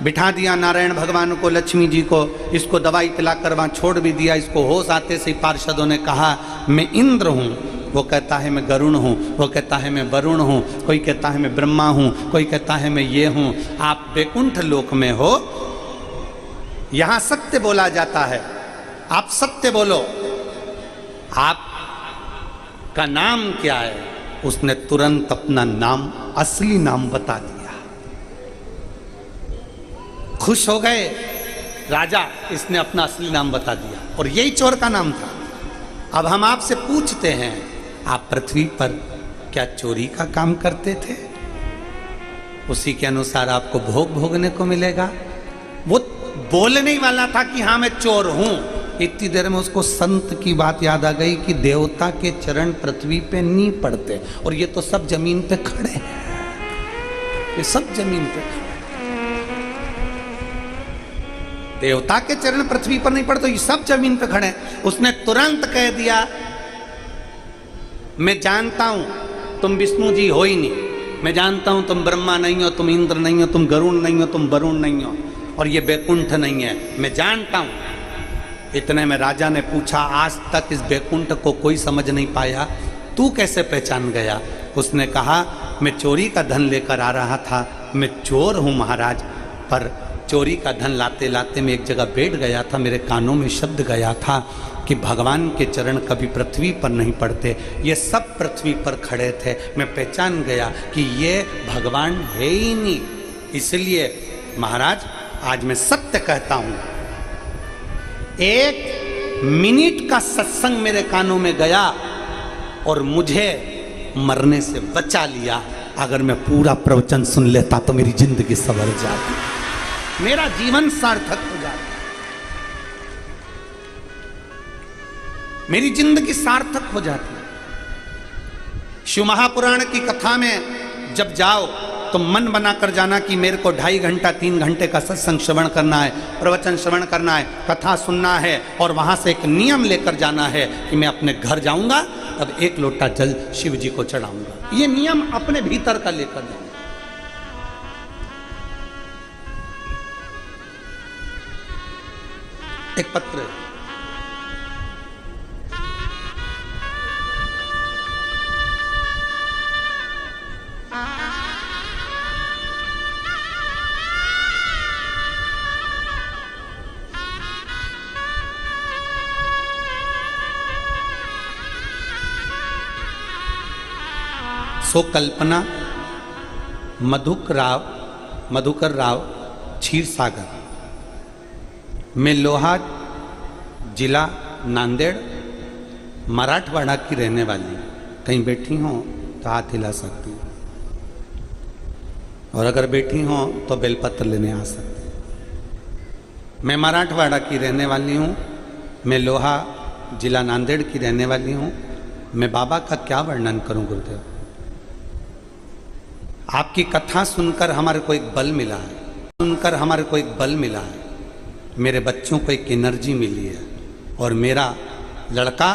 बिठा दिया नारायण भगवान को, लक्ष्मी जी को, इसको दवाई पिलाकर वहाँ छोड़ भी दिया। इसको होश आते से पार्षदों ने कहा, मैं इंद्र हूँ, वो कहता है मैं गरुण हूँ, वो कहता है मैं वरुण हूँ, कोई कहता है मैं ब्रह्मा हूँ, कोई कहता है मैं ये हूँ। आप बैकुंठ लोक में हो, यहाँ सत्य बोला जाता है, आप सत्य बोलो, आप का नाम क्या है? उसने तुरंत अपना नाम, असली नाम बता दिया। खुश हो गए राजा, इसने अपना असली नाम बता दिया, और यही चोर का नाम था। अब हम आपसे पूछते हैं, आप पृथ्वी पर क्या चोरी का काम करते थे? उसी के अनुसार आपको भोग भोगने को मिलेगा। वो बोलने ही वाला था कि हाँ मैं चोर हूं, इतनी देर में उसको संत की बात याद आ गई कि देवता के चरण पृथ्वी पे नहीं पड़ते, और ये तो सब जमीन पे खड़े हैं, ये सब जमीन पे खड़े। देवता के चरण पृथ्वी पर नहीं पड़ते, ये सब जमीन पे खड़े हैं। उसने तुरंत कह दिया, मैं जानता हूं तुम विष्णु जी हो ही नहीं, मैं जानता हूं तुम ब्रह्मा नहीं हो, तुम इंद्र नहीं हो, तुम गरुण नहीं हो, तुम वरुण नहीं हो, और ये बैकुंठ नहीं है, मैं जानता हूं। इतने में राजा ने पूछा, आज तक इस बैकुंठ को कोई समझ नहीं पाया, तू कैसे पहचान गया? उसने कहा, मैं चोरी का धन लेकर आ रहा था, मैं चोर हूं महाराज, पर चोरी का धन लाते लाते मैं एक जगह बैठ गया था, मेरे कानों में शब्द गया था कि भगवान के चरण कभी पृथ्वी पर नहीं पड़ते, ये सब पृथ्वी पर खड़े थे। मैं पहचान गया कि ये भगवान है ही नहीं। इसलिए महाराज आज मैं सत्य कहता हूं, 1 मिनट का सत्संग मेरे कानों में गया और मुझे मरने से बचा लिया। अगर मैं पूरा प्रवचन सुन लेता तो मेरी जिंदगी संवर जाती, मेरा जीवन सार्थक हो जाता, मेरी जिंदगी सार्थक हो जाती। शिव महापुराण की कथा में जब जाओ तो मन बनाकर जाना कि मेरे को 2.5 घंटा 3 घंटे का सत्संग श्रवण करना है, प्रवचन श्रवण करना है, कथा सुनना है, और वहां से एक नियम लेकर जाना है कि मैं अपने घर जाऊंगा तब 1 लोटा जल शिव जी को चढ़ाऊंगा। ये नियम अपने भीतर का लेकर जाऊंगा। एक पत्र है। सो कल्पना मधुकर राव क्षीर सागर, मैं लोहा जिला नांदेड़ मराठवाड़ा की रहने वाली। कहीं बैठी हो तो हाथ हिला सकती हूँ, और अगर बैठी हो तो बेलपत्र लेने आ सकती। मैं मराठवाड़ा की रहने वाली हूँ, मैं लोहा जिला नांदेड़ की रहने वाली हूँ। मैं बाबा का क्या वर्णन करूँ गुरुदेव। आपकी कथा सुनकर हमारे को एक बल मिला है, सुनकर हमारे को एक बल मिला है, मेरे बच्चों को एक एनर्जी मिली है। और मेरा लड़का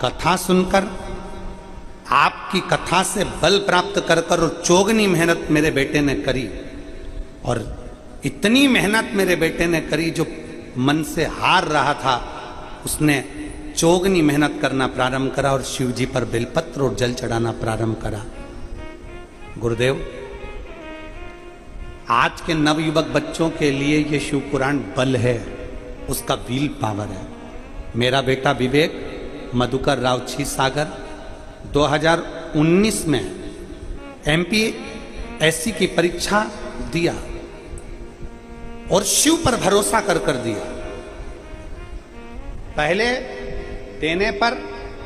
कथा सुनकर, आपकी कथा से बल प्राप्त कर कर और चौगनी मेहनत मेरे बेटे ने करी। और इतनी मेहनत मेरे बेटे ने करी, जो मन से हार रहा था उसने चौगनी मेहनत करना प्रारंभ करा और शिव जी पर बेलपत्र और जल चढ़ाना प्रारंभ करा। गुरुदेव, आज के नवयुवक बच्चों के लिए ये शिव पुराण बल है, उसका व्हील पावर है। मेरा बेटा विवेक मधुकर राव क्षीर सागर 2019 में MPSC की परीक्षा दिया और शिव पर भरोसा कर दिया। पहले देने पर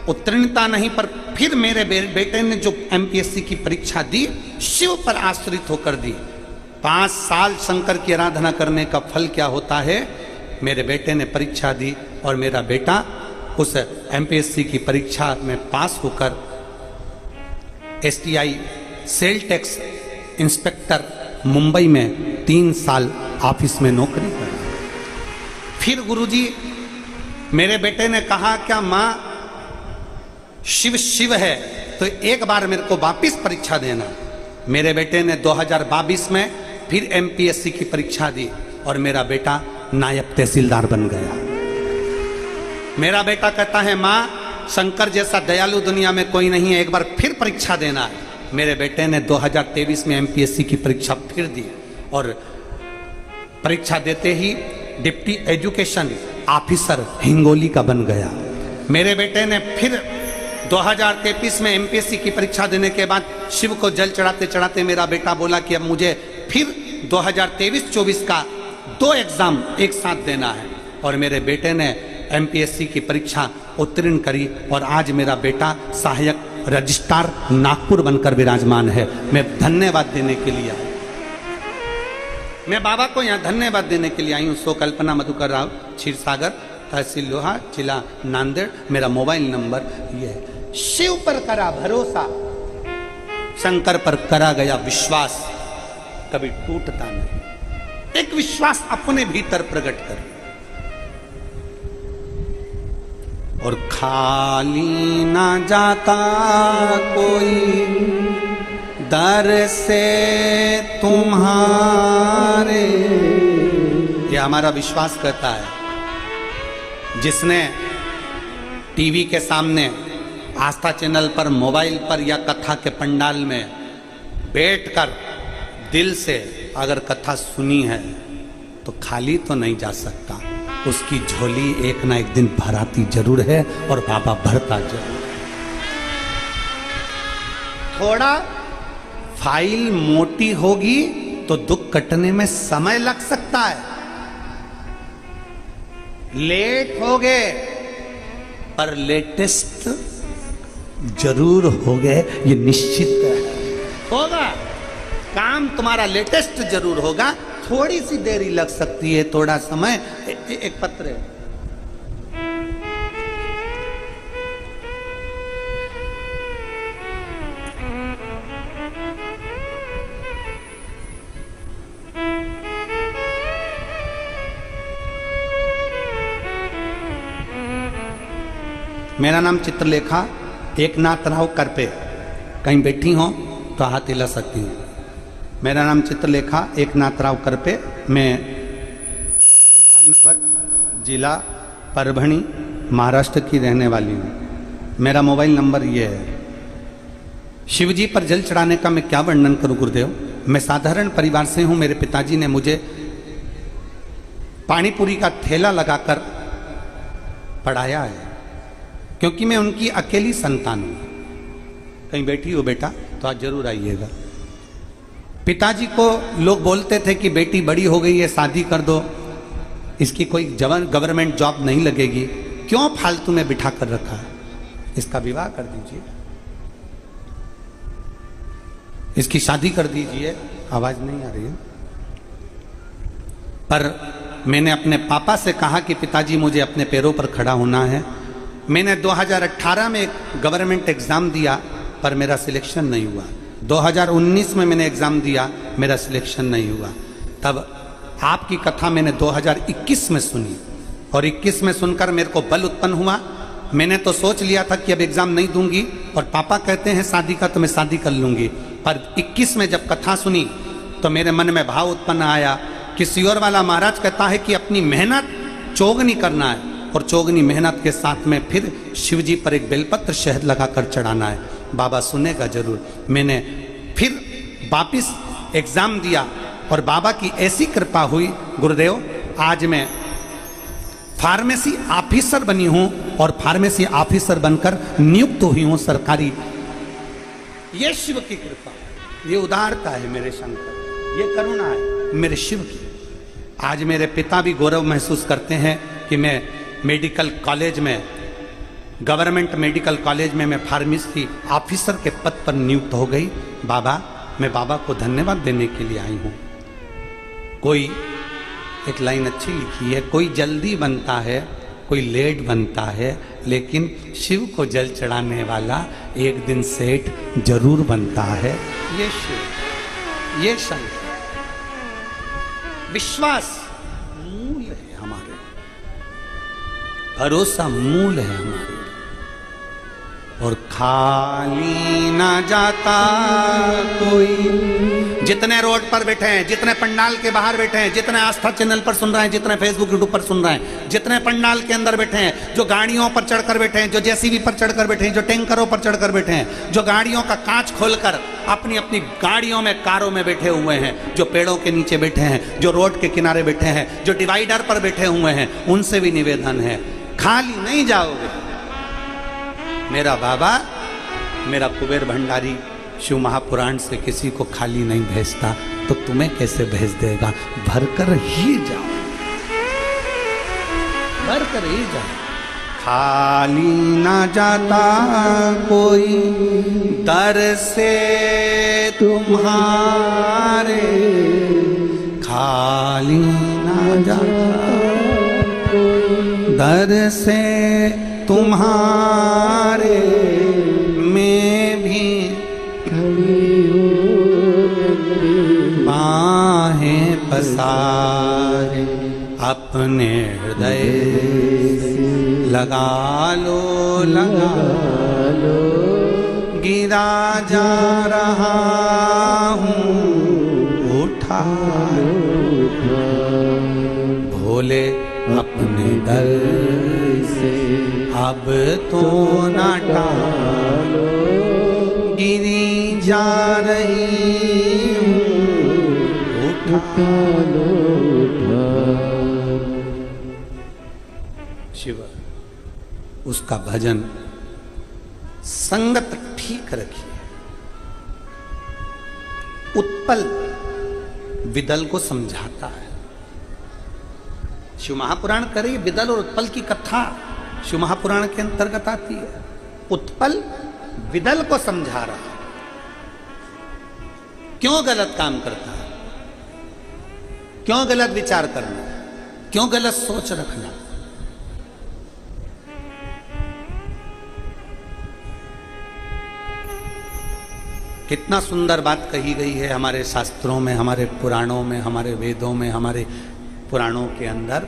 उत्तीर्णता नहीं, पर फिर मेरे बेटे ने जो MPSC की परीक्षा दी, शिव पर आश्रित होकर दी। 5 साल शंकर की आराधना करने का फल क्या होता है। मेरे बेटे ने परीक्षा दी और मेरा बेटा उस MPSC की परीक्षा में पास होकर STI sale tax inspector Mumbai में 3 साल ऑफिस में नौकरी कर। फिर गुरुजी मेरे बेटे ने कहा, क्या माँ शिव शिव है तो एक बार मेरे को वापिस परीक्षा देना। मेरे बेटे ने 2022 में फिर MPSC की परीक्षा दी और मेरा बेटा नायब तहसीलदार बन गया। मेरा बेटा कहता है, माँ शंकर जैसा दयालु दुनिया में कोई नहीं है, एक बार फिर परीक्षा देना है। मेरे बेटे ने 2023 में MPSC की परीक्षा फिर दी और परीक्षा देते ही डिप्टी एजुकेशन ऑफिसर हिंगोली का बन गया। मेरे बेटे ने फिर 2023 में MPSC की परीक्षा देने के बाद शिव को जल चढ़ाते चढ़ाते मेरा बेटा बोला कि अब मुझे फिर 2023-24 का 2 एग्जाम एक साथ देना है। और मेरे बेटे ने MPSC की परीक्षा उत्तीर्ण करी और आज मेरा बेटा सहायक रजिस्ट्रार नागपुर बनकर विराजमान है। मैं धन्यवाद देने के लिए आया, मैं बाबा को यहाँ धन्यवाद देने के लिए आई हूँ। सो कल्पना मधुकर राव क्षीर सागर, तहसील लोहा, जिला नांदेड़। मेरा मोबाइल नंबर ये है। शिव पर करा भरोसा, शंकर पर करा गया विश्वास, कभी टूटता नहीं। एक विश्वास अपने भीतर प्रकट कर, और खाली ना जाता कोई दर से तुम्हारे, ये हमारा विश्वास कहता है। जिसने टीवी के सामने, आस्था चैनल पर, मोबाइल पर या कथा के पंडाल में बैठकर दिल से अगर कथा सुनी है तो खाली तो नहीं जा सकता, उसकी झोली एक ना एक दिन भराती जरूर है और बाबा भरता जरूर। थोड़ा फाइल मोटी होगी तो दुख कटने में समय लग सकता है, लेट हो गए पर लेटेस्ट जरूर हो गए, ये निश्चित होगा। काम तुम्हारा लेटेस्ट जरूर होगा, थोड़ी सी देरी लग सकती है, थोड़ा समय। एक पत्र है, मेरा नाम चित्रलेखा एकनाथ राव करपे। कहीं बैठी हो तो हाथ हिला सकती हूँ। मेरा नाम चित्रलेखा एकनाथ राव करपे। मैं मानवत जिला परभणी, महाराष्ट्र की रहने वाली हूँ। मेरा मोबाइल नंबर ये है। शिवजी पर जल चढ़ाने का मैं क्या वर्णन करूं गुरुदेव। मैं साधारण परिवार से हूं। मेरे पिताजी ने मुझे पानीपुरी का ठेला लगाकर पढ़ाया है, क्योंकि मैं उनकी अकेली संतान हूं। कहीं बैठी हो बेटा तो आज जरूर आइएगा। पिताजी को लोग बोलते थे कि बेटी बड़ी हो गई है, शादी कर दो, इसकी कोई गवर्नमेंट जॉब नहीं लगेगी, क्यों फालतू में बिठा कर रखा है, इसका विवाह कर दीजिए, इसकी शादी कर दीजिए। आवाज नहीं आ रही है। पर मैंने अपने पापा से कहा कि पिताजी मुझे अपने पैरों पर खड़ा होना है। मैंने 2018 में एक गवर्नमेंट एग्जाम दिया, पर मेरा सिलेक्शन नहीं हुआ। 2019 में मैंने एग्जाम दिया, मेरा सिलेक्शन नहीं हुआ। तब आपकी कथा मैंने 2021 में सुनी, और 21 में सुनकर मेरे को बल उत्पन्न हुआ। मैंने तो सोच लिया था कि अब एग्जाम नहीं दूंगी, और पापा कहते हैं शादी का तो मैं शादी कर लूंगी। पर 21 में जब कथा सुनी तो मेरे मन में भाव उत्पन्न आया कि सियोर वाला महाराज कहता है कि अपनी मेहनत चौगनी करना है, और चौगनी मेहनत के साथ में फिर शिवजी पर एक बेलपत्र शहद लगाकर चढ़ाना है। बाबा सुनेगा जरूर। मैंने फिर वापिस एग्जाम दिया, और बाबा की ऐसी कृपा हुई गुरुदेव, आज मैं फार्मेसी ऑफिसर बनी हूं, और फार्मेसी ऑफिसर बनकर नियुक्त हुई हूं सरकारी। ये शिव की कृपा, ये उदारता है मेरे शंकर, ये करुणा है मेरे शिव की। आज मेरे पिता भी गौरव महसूस करते हैं कि मैं मेडिकल कॉलेज में, गवर्नमेंट मेडिकल कॉलेज में मैं फार्मेसी ऑफिसर के पद पर नियुक्त हो गई। बाबा, मैं बाबा को धन्यवाद देने के लिए आई हूं। कोई एक लाइन अच्छी लिखी है, कोई जल्दी बनता है, कोई लेट बनता है, लेकिन शिव को जल चढ़ाने वाला एक दिन सेठ जरूर बनता है। ये शिव, ये शंकर, विश्वास मूल है हमारे, भरोसा मूल है हमारे, और खाली ना जाता कोई। जितने रोड पर बैठे हैं, जितने पंडाल के बाहर बैठे हैं, जितने आस्था चैनल पर सुन रहे हैं, जितने फेसबुक यूट्यूब पर सुन रहे हैं, जितने पंडाल के अंदर बैठे हैं, जो गाड़ियों पर चढ़कर बैठे हैं, जो जेसीबी पर चढ़कर बैठे हैं, जो टैंकरों पर चढ़कर बैठे हैं, जो गाड़ियों का कांच खोलकर अपनी अपनी गाड़ियों में, कारों में बैठे हुए हैं, जो पेड़ों के नीचे बैठे हैं, जो रोड के किनारे बैठे हैं, जो डिवाइडर पर बैठे हुए हैं, उनसे भी निवेदन है, खाली नहीं जाओगे। मेरा बाबा, मेरा कुबेर भंडारी शिव महापुराण से किसी को खाली नहीं भेजता, तो तुम्हें कैसे भेज देगा? भरकर ही जाओ, भरकर ही जाओ। खाली ना जाता कोई दर से तुम्हारे, खाली ना जाता दर से तुम्हारे, मैं भी बाहें पसारे अपने हृदय लगा लो, लगा लो, गिरा जा रहा हूँ, उठा लो भोले अपने दर से, अब तो ना टालो, गिरी जा रही हूँ, उठा लो। शिव, उसका भजन, संगत ठीक रखिए। उत्पल विदल को समझाता है। शिव महापुराण करे, विदल और उत्पल की कथा शिव महापुराण के अंतर्गत आती है। उत्पल विदल को समझा रहा है क्यों गलत काम करता है, क्यों गलत विचार करना, क्यों गलत सोच रखना। कितना सुंदर बात कही गई है हमारे शास्त्रों में, हमारे पुराणों में, हमारे वेदों में, हमारे पुराणों के अंदर।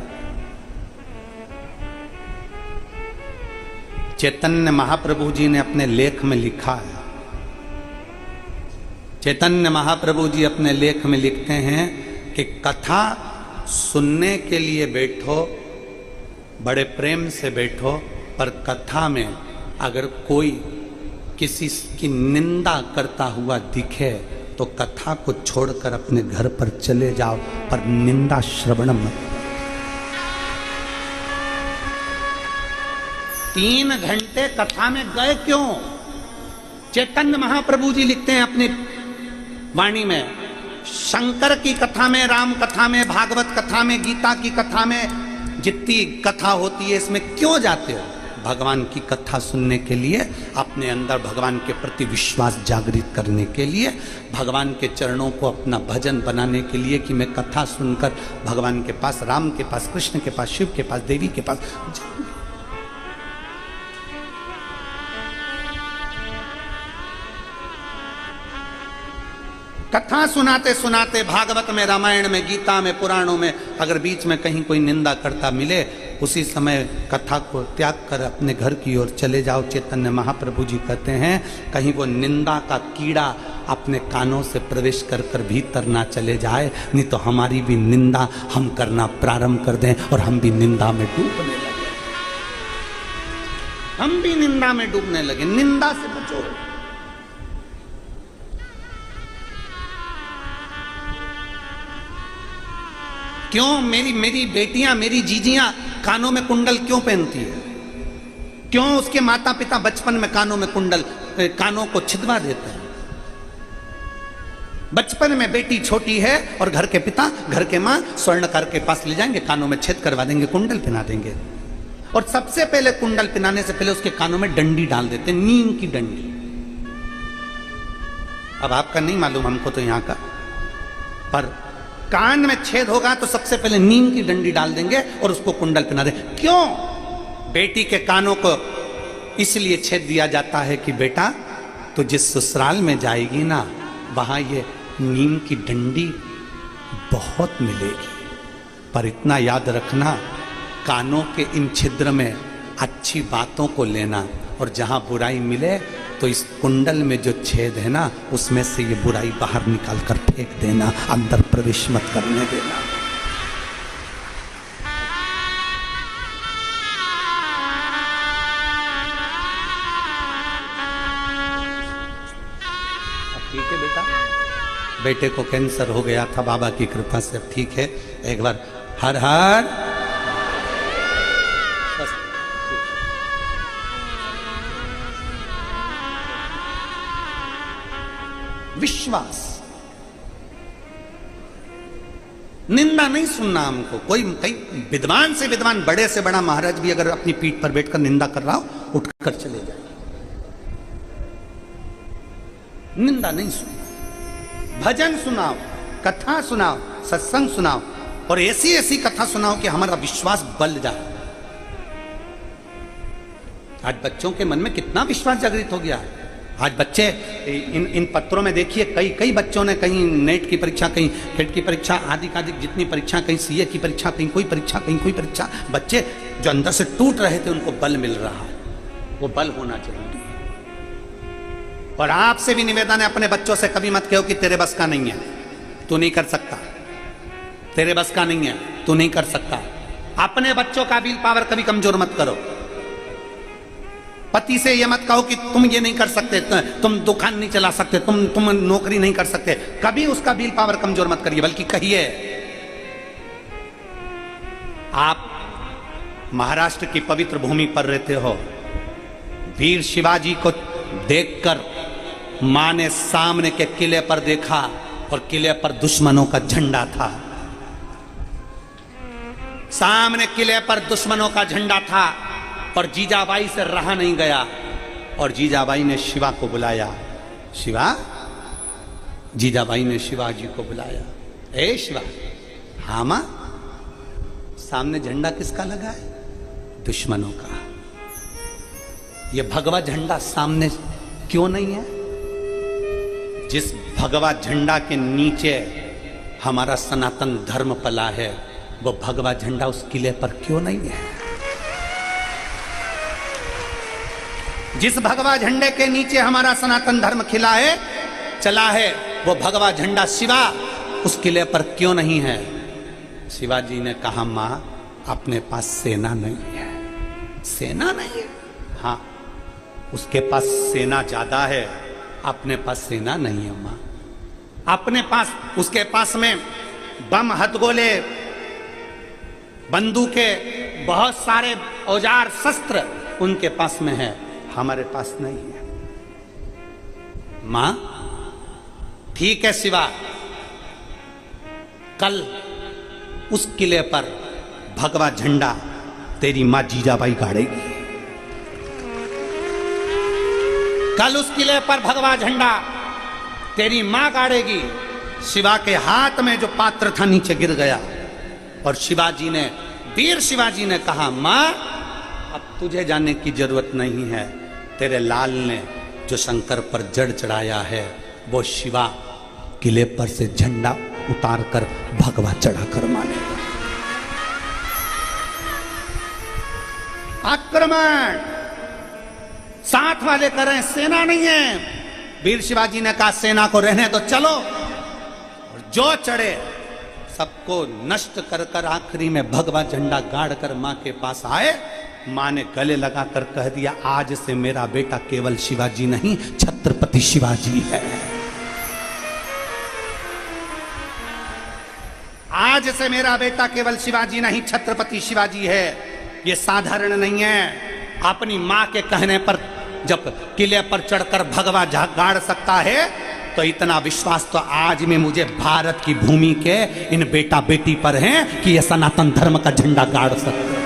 चैतन्य महाप्रभु जी ने अपने लेख में लिखा है, चैतन्य महाप्रभु जी अपने लेख में लिखते हैं कि कथा सुनने के लिए बैठो, बड़े प्रेम से बैठो, पर कथा में अगर कोई किसी की निंदा करता हुआ दिखे तो कथा को छोड़कर अपने घर पर चले जाओ, पर निंदा श्रवण मत। 3 घंटे कथा में गए क्यों? चैतन्य महाप्रभु जी लिखते हैं अपनी वाणी में, शंकर की कथा में, राम कथा में, भागवत कथा में, गीता की कथा में, जितनी कथा होती है इसमें क्यों जाते हो? भगवान की कथा सुनने के लिए, अपने अंदर भगवान के प्रति विश्वास जागृत करने के लिए, भगवान के चरणों को अपना भजन बनाने के लिए कि मैं कथा सुनकर भगवान के पास, राम के पास, कृष्ण के पास, शिव के पास, देवी के पास जाऊंगी। कथा सुनाते सुनाते भागवत में, रामायण में, गीता में, पुराणों में अगर बीच में कहीं कोई निंदा करता मिले, उसी समय कथा को त्याग कर अपने घर की ओर चले जाओ। चैतन्य महाप्रभु जी कहते हैं कहीं वो निंदा का कीड़ा अपने कानों से प्रवेश कर कर भीतर ना चले जाए, नहीं तो हमारी भी निंदा हम करना प्रारंभ कर दें और हम भी निंदा में डूबने लगे। हम भी निंदा में डूबने लगे। निंदा से बचो। क्यों मेरी बेटियां, मेरी जीजियां कानों में कुंडल क्यों पहनती है? क्यों उसके माता पिता बचपन में कानों में कुंडल, कानों को छिदवा देते हैं? बचपन में बेटी छोटी है और घर के पिता, घर के मां स्वर्णकार के पास ले जाएंगे, कानों में छेद करवा देंगे, कुंडल पहना देंगे। और सबसे पहले कुंडल पहनाने से पहले उसके कानों में डंडी डाल देते, नीम की डंडी। अब आपका नहीं मालूम, हमको तो यहां का, पर कान में छेद होगा तो सबसे पहले नीम की डंडी डाल देंगे और उसको कुंडल पहना देंगे। क्यों? बेटी के कानों को इसलिए छेद दिया जाता है कि बेटा तो जिस ससुराल में जाएगी ना, वहां ये नीम की डंडी बहुत मिलेगी। पर इतना याद रखना, कानों के इन छिद्र में अच्छी बातों को लेना, और जहां बुराई मिले तो इस कुंडल में जो छेद है ना, उसमें से ये बुराई बाहर निकाल कर फेंक देना, अंदर प्रवेश मत करने देना। अब ठीक है बेटा? बेटे को कैंसर हो गया था, बाबा की कृपा से अब ठीक है। एक बार हर हर विश्वास, निंदा नहीं सुनना हमको। कोई कई विद्वान से विद्वान, बड़े से बड़ा महाराज भी अगर अपनी पीठ पर बैठकर निंदा कर रहा हो, उठकर चले जाए। निंदा नहीं सुनना। भजन सुनाओ, कथा सुनाओ, सत्संग सुनाओ, और ऐसी ऐसी कथा सुनाओ कि हमारा विश्वास बल जाए। आज बच्चों के मन में कितना विश्वास जागृत हो गया है। आज बच्चे इन पत्रों में देखिए, कई बच्चों ने, कहीं नेट की परीक्षा, कहीं खेट की परीक्षा, आदि जितनी परीक्षा, कहीं सीए की परीक्षा, कहीं कोई परीक्षा, कहीं कोई परीक्षा, बच्चे जो अंदर से टूट रहे थे उनको बल मिल रहा है। वो बल होना जरूरी है। और आपसे भी निवेदन है, अपने बच्चों से कभी मत कहो कि तेरे बस का नहीं है, तू नहीं कर सकता, तेरे बस का नहीं है, तू नहीं कर सकता। अपने बच्चों का विल पावर कभी कमजोर मत करो। पति से ये मत कहो कि तुम ये नहीं कर सकते, तुम दुकान नहीं चला सकते, तुम नौकरी नहीं कर सकते। कभी उसका विल पावर कमजोर मत करिए, बल्कि कहिए। आप महाराष्ट्र की पवित्र भूमि पर रहते हो। वीर शिवाजी को देखकर मां ने सामने के किले पर देखा, और किले पर दुश्मनों का झंडा था। सामने किले पर दुश्मनों का झंडा था, और जीजाबाई से रहा नहीं गया, और जीजाबाई ने शिवा को बुलाया। शिवा, जीजाबाई ने शिवाजी को बुलाया। ए शिवा, हाँ मां, सामने झंडा किसका लगा है? दुश्मनों का। ये भगवा झंडा सामने क्यों नहीं है? जिस भगवा झंडा के नीचे हमारा सनातन धर्म पला है, वो भगवा झंडा उस किले पर क्यों नहीं है? जिस भगवा झंडे के नीचे हमारा सनातन धर्म खिला है, चला है, वो भगवा झंडा शिवा उस किले पर क्यों नहीं है? शिवाजी ने कहा, मां अपने पास सेना नहीं है। सेना नहीं है, हाँ उसके पास सेना ज्यादा है, अपने पास सेना नहीं है मां। अपने पास, उसके पास में बम, हथगोले, बंदूकें, बहुत सारे औजार शस्त्र उनके पास में है, हमारे पास नहीं है। मां ठीक है शिवा, कल उस किले पर भगवा झंडा तेरी मां जीजाबाई गाड़ेगी। कल उस किले पर भगवा झंडा तेरी मां गाड़ेगी। शिवा के हाथ में जो पात्र था नीचे गिर गया और शिवाजी ने, वीर शिवाजी ने कहा, मां अब तुझे जाने की जरूरत नहीं है, तेरे लाल ने जो शंकर पर जड़ चढ़ाया है वो शिवा किले पर से झंडा उतार कर भगवा चढ़ाकर मानेगा। आक्रमण साथ वाले कर रहे हैं, सेना नहीं है। वीर शिवाजी ने कहा सेना को रहने दो, चलो। और जो चढ़े सबको नष्ट कर कर आखिरी में भगवा झंडा गाड़ कर मां के पास आए। मां ने गले लगाकर कह दिया, आज से मेरा बेटा केवल शिवाजी नहीं, छत्रपति शिवाजी है। आज से मेरा बेटा केवल शिवाजी नहीं, छत्रपति शिवाजी है। ये साधारण नहीं है। अपनी मां के कहने पर जब किले पर चढ़कर भगवा गाड़ सकता है तो इतना विश्वास तो आज में मुझे भारत की भूमि के इन बेटा बेटी पर है कि ये सनातन धर्म का झंडा गाड़ सकते हैं।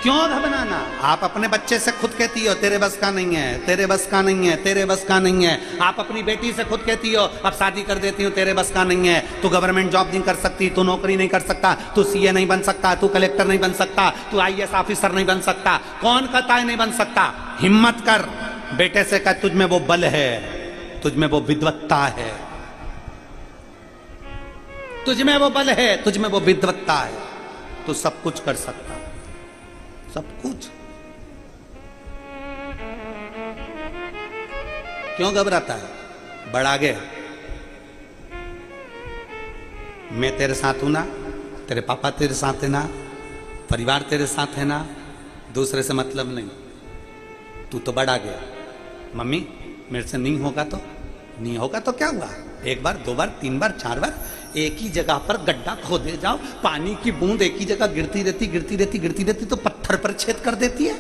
क्यों घबराना? आप अपने बच्चे से खुद कहती हो तेरे बस का नहीं है, तेरे बस का नहीं है, तेरे बस का नहीं है। आप अपनी बेटी से खुद कहती हो अब शादी कर देती हो, तेरे बस का नहीं है, तू गवर्नमेंट जॉब नहीं कर सकती, तू नौकरी नहीं कर सकता, तू सीए नहीं बन सकता, तू कलेक्टर नहीं बन सकता, तू आईएएस ऑफिसर नहीं बन सकता। कौन कहता है नहीं बन सकता? हिम्मत कर, बेटे से कह तुझ में वो बल है, तुझ में वो विद्वत्ता है, तुझ में वो बल है, तुझ में वो विद्वत्ता है, तू सब कुछ कर सकता, सब कुछ। क्यों घबराता है? बढ़ आगे। मैं तेरे साथ हूं ना, तेरे पापा तेरे साथ है ना, परिवार तेरे साथ है ना, दूसरे से मतलब नहीं। तू तो बढ़ आ गया। मम्मी मेरे से नहीं होगा तो नहीं होगा तो क्या हुआ? एक बार, दो बार, तीन बार, चार बार एक ही जगह पर गड्ढा खोदे जाओ, पानी की बूंद एक ही जगह गिरती रहती गिरती रहती गिरती रहती तो पत्थर पर छेद कर देती है।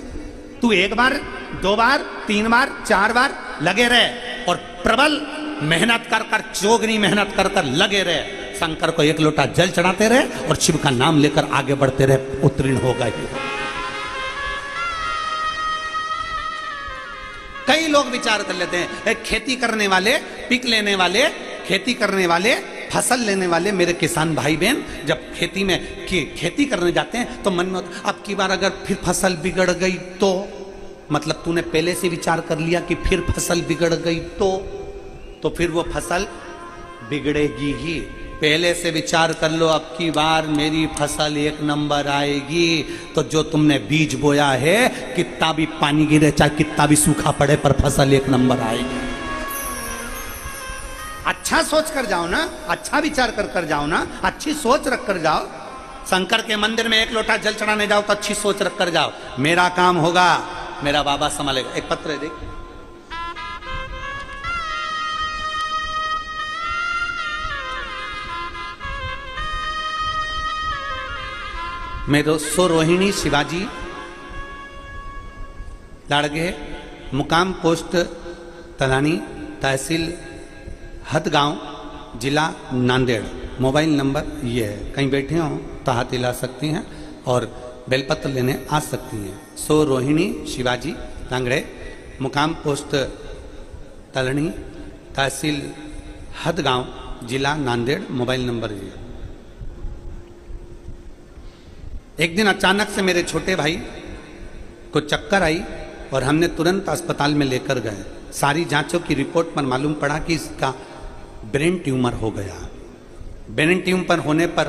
तू एक बार, दो बार, तीन बार, चार बार लगे रहे और प्रबल मेहनत कर कर, चोगनी मेहनत कर कर लगे रहे। शंकर को एक लोटा जल चढ़ाते रहे और शिव का नाम लेकर आगे बढ़ते रहे, उत्तीर्ण हो गए। कई लोग विचार कर लेते हैं खेती करने वाले, पिक लेने वाले, खेती करने वाले, फसल लेने वाले मेरे किसान भाई बहन जब खेती में खेती करने जाते हैं तो मन में अब की बार अगर फिर फसल बिगड़ गई तो, मतलब तूने पहले से विचार कर लिया कि फिर फसल बिगड़ गई तो फिर वो फसल बिगड़ेगी ही। पहले से विचार कर लो अब की बार मेरी फसल एक नंबर आएगी तो जो तुमने बीज बोया है कितना भी पानी गिरे चाहे कितना भी सूखा पड़े पर फसल एक नंबर आएगी। अच्छा सोच कर जाओ ना, अच्छा विचार कर कर जाओ ना, अच्छी सोच रख कर जाओ। शंकर के मंदिर में एक लोटा जल चढ़ाने जाओ तो अच्छी सोच रख कर जाओ, मेरा काम होगा, मेरा बाबा संभालेगा। एक पत्र है देख, मेरो सो रोहिणी शिवाजी लाड़गे, मुकाम पोस्ट तलानी, तहसील हदगांव, जिला नांदेड़। मोबाइल नंबर ये है, कहीं बैठे हो तो हाथ हिला सकती हैं और बेलपत्र लेने आ सकती हैं। सो रोहिणी शिवाजी लांगड़े, मुकाम पोस्ट तलनी, तहसील हदगांव, जिला नांदेड़। मोबाइल नंबर ये। एक दिन अचानक से मेरे छोटे भाई को चक्कर आई और हमने तुरंत अस्पताल में लेकर गए। सारी जांचों की रिपोर्ट पर मालूम पड़ा कि इसका ब्रेन ट्यूमर हो गया। ब्रेन ट्यूमर होने पर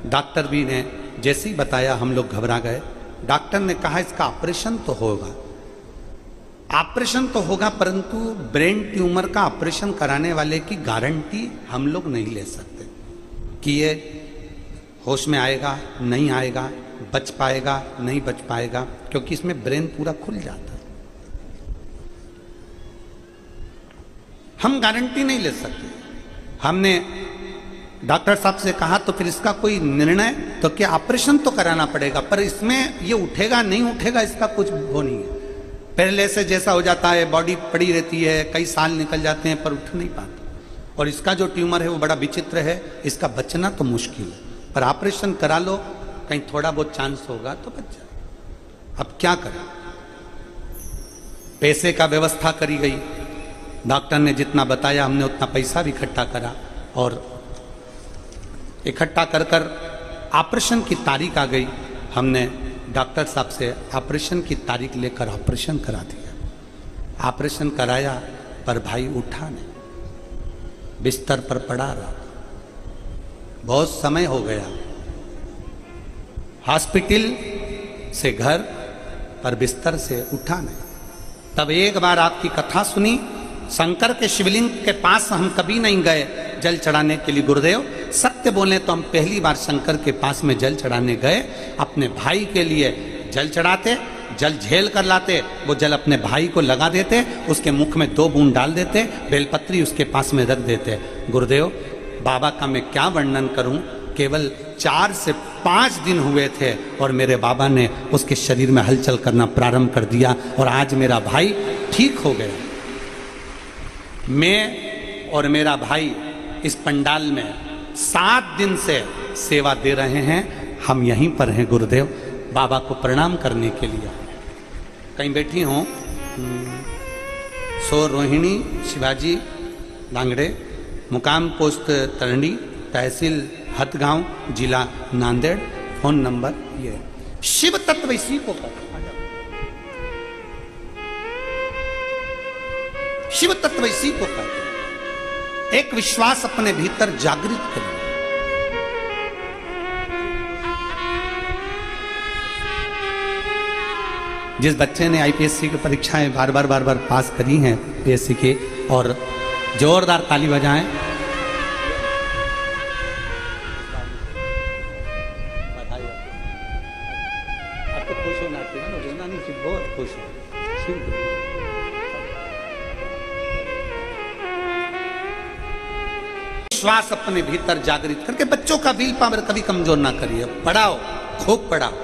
डॉक्टर भी ने जैसे ही बताया हम लोग घबरा गए। डॉक्टर ने कहा इसका ऑपरेशन तो होगा। ऑपरेशन तो होगा, परंतु ब्रेन ट्यूमर का ऑपरेशन कराने वाले की गारंटी हम लोग नहीं ले सकते कि ये होश में आएगा नहीं आएगा, बच पाएगा नहीं बच पाएगा, क्योंकि इसमें ब्रेन पूरा खुल जाता है। हम गारंटी नहीं ले सकते। हमने डॉक्टर साहब से कहा तो फिर इसका कोई निर्णय तो क्या ऑपरेशन तो कराना पड़ेगा, पर इसमें ये उठेगा नहीं उठेगा इसका कुछ वो नहीं है। पहले से जैसा हो जाता है, बॉडी पड़ी रहती है, कई साल निकल जाते हैं पर उठ नहीं पाता। और इसका जो ट्यूमर है वो बड़ा विचित्र है, इसका बचना तो मुश्किल है, पर ऑपरेशन करा लो, कहीं थोड़ा बहुत चांस होगा तो बच जाए। अब क्या करें? पैसे का व्यवस्था करी गई, डॉक्टर ने जितना बताया हमने उतना पैसा भी इकट्ठा करा और इकट्ठा कर कर ऑपरेशन की तारीख आ गई। हमने डॉक्टर साहब से ऑपरेशन की तारीख लेकर ऑपरेशन करा दिया। ऑपरेशन कराया पर भाई उठा नहीं, बिस्तर पर पड़ा रहा। बहुत समय हो गया, हॉस्पिटल से घर पर बिस्तर से उठा नहीं। तब एक बार आपकी कथा सुनी, शंकर के शिवलिंग के पास हम कभी नहीं गए जल चढ़ाने के लिए। गुरुदेव सत्य बोले तो हम पहली बार शंकर के पास में जल चढ़ाने गए, अपने भाई के लिए जल चढ़ाते, जल झेल कर लाते, वो जल अपने भाई को लगा देते, उसके मुख में 2 बूंद डाल देते, बेलपत्री उसके पास में रख देते। गुरुदेव बाबा का मैं क्या वर्णन करूं, केवल 4 से 5 दिन हुए थे और मेरे बाबा ने उसके शरीर में हलचल करना प्रारंभ कर दिया और आज मेरा भाई ठीक हो गया। मैं और मेरा भाई इस पंडाल में 7 दिन से सेवा दे रहे हैं। हम यहीं पर हैं गुरुदेव, बाबा को प्रणाम करने के लिए। कहीं बैठी हूँ, सो रोहिणी शिवाजी लांगड़े, मुकाम पोस्ट तरंडी, तहसील हथगांव, जिला नांदेड़। फोन नंबर ये। शिव तत्व इसी को कहते हैं, शिव तत्व इसी को कहते हैं। एक विश्वास अपने भीतर जागृत करें। जिस बच्चे ने आईपीएससी की परीक्षाएं बार बार पास करी हैं पीएससी के, और जोरदार ताली बजाएं। आपको खुश होना चाहिए ना, रोना नहीं चाहिए, बहुत खुश हो। विश्वास अपने भीतर जागृत करके बच्चों का विल पावर कभी कमजोर ना करिए, पढ़ाओ, खूब पढ़ाओ।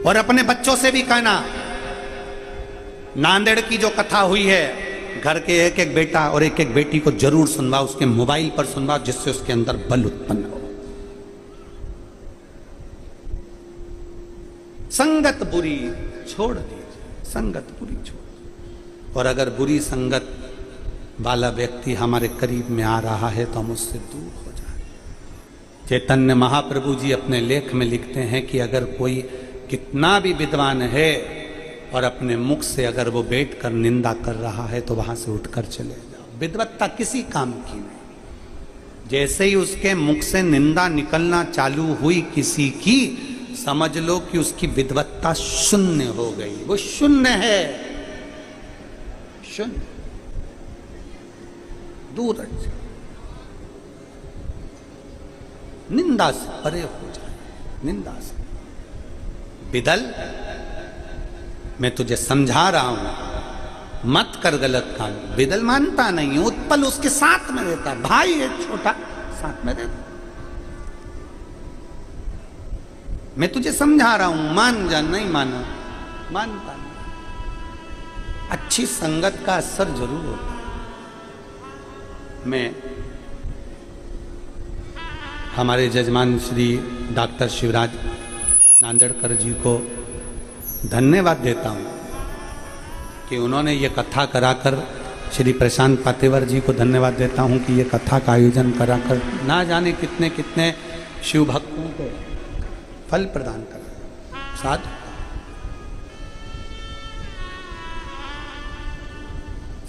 और अपने बच्चों से भी कहना, नांदेड़ की जो कथा हुई है, घर के एक एक बेटा और एक एक बेटी को जरूर सुनवाओ, उसके मोबाइल पर सुनवाओ, जिससे उसके अंदर बल उत्पन्न हो। संगत बुरी छोड़ दीजिए, संगत बुरी छोड़। और अगर बुरी संगत वाला व्यक्ति हमारे करीब में आ रहा है तो हम उससे दूर हो जाए। चैतन्य महाप्रभु जी अपने लेख में लिखते हैं कि अगर कोई कितना भी विद्वान है और अपने मुख से अगर वो बैठकर निंदा कर रहा है तो वहां से उठकर चले जाओ। विद्वत्ता किसी काम की नहीं। जैसे ही उसके मुख से निंदा निकलना चालू हुई किसी की, समझ लो कि उसकी विद्वत्ता शून्य हो गई। वो शून्य है, शून्य। दूर हट जाए, निंदा से परे हो जाए, निंदा से। बिदल, मैं तुझे समझा रहा हूं, मत कर गलत काम। बिदल मानता नहीं, उत्पल उसके साथ में रहता, भाई है छोटा, साथ में रहता। मैं तुझे समझा रहा हूं, मान जा। नहीं माना, मानता नहीं। अच्छी संगत का असर जरूर होता है। मैं हमारे जजमान श्री डॉक्टर शिवराज नांदेड़कर जी को धन्यवाद देता हूं कि उन्होंने ये कथा कराकर, श्री प्रशांत पातेवर जी को धन्यवाद देता हूं कि ये कथा का आयोजन कराकर ना जाने कितने कितने शिव भक्तों को फल प्रदान करा। साधु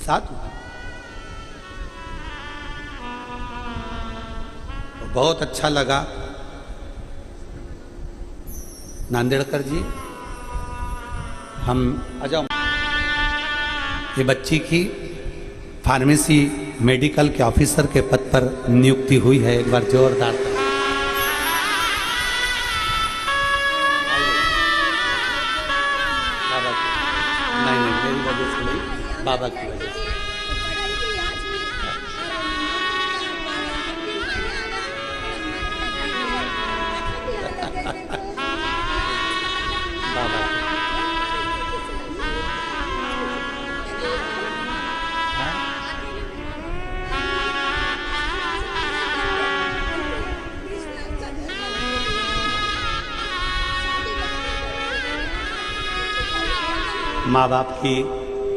साधु बहुत अच्छा लगा। नांदेड़कर जी हम आ जाओ। ये बच्ची की फार्मेसी मेडिकल के ऑफिसर के पद पर नियुक्ति हुई है। एक बार जोरदार बाबा की, नहीं मेरी वजह से नहीं, बाबा की वजह से। बाबा माँ बाप की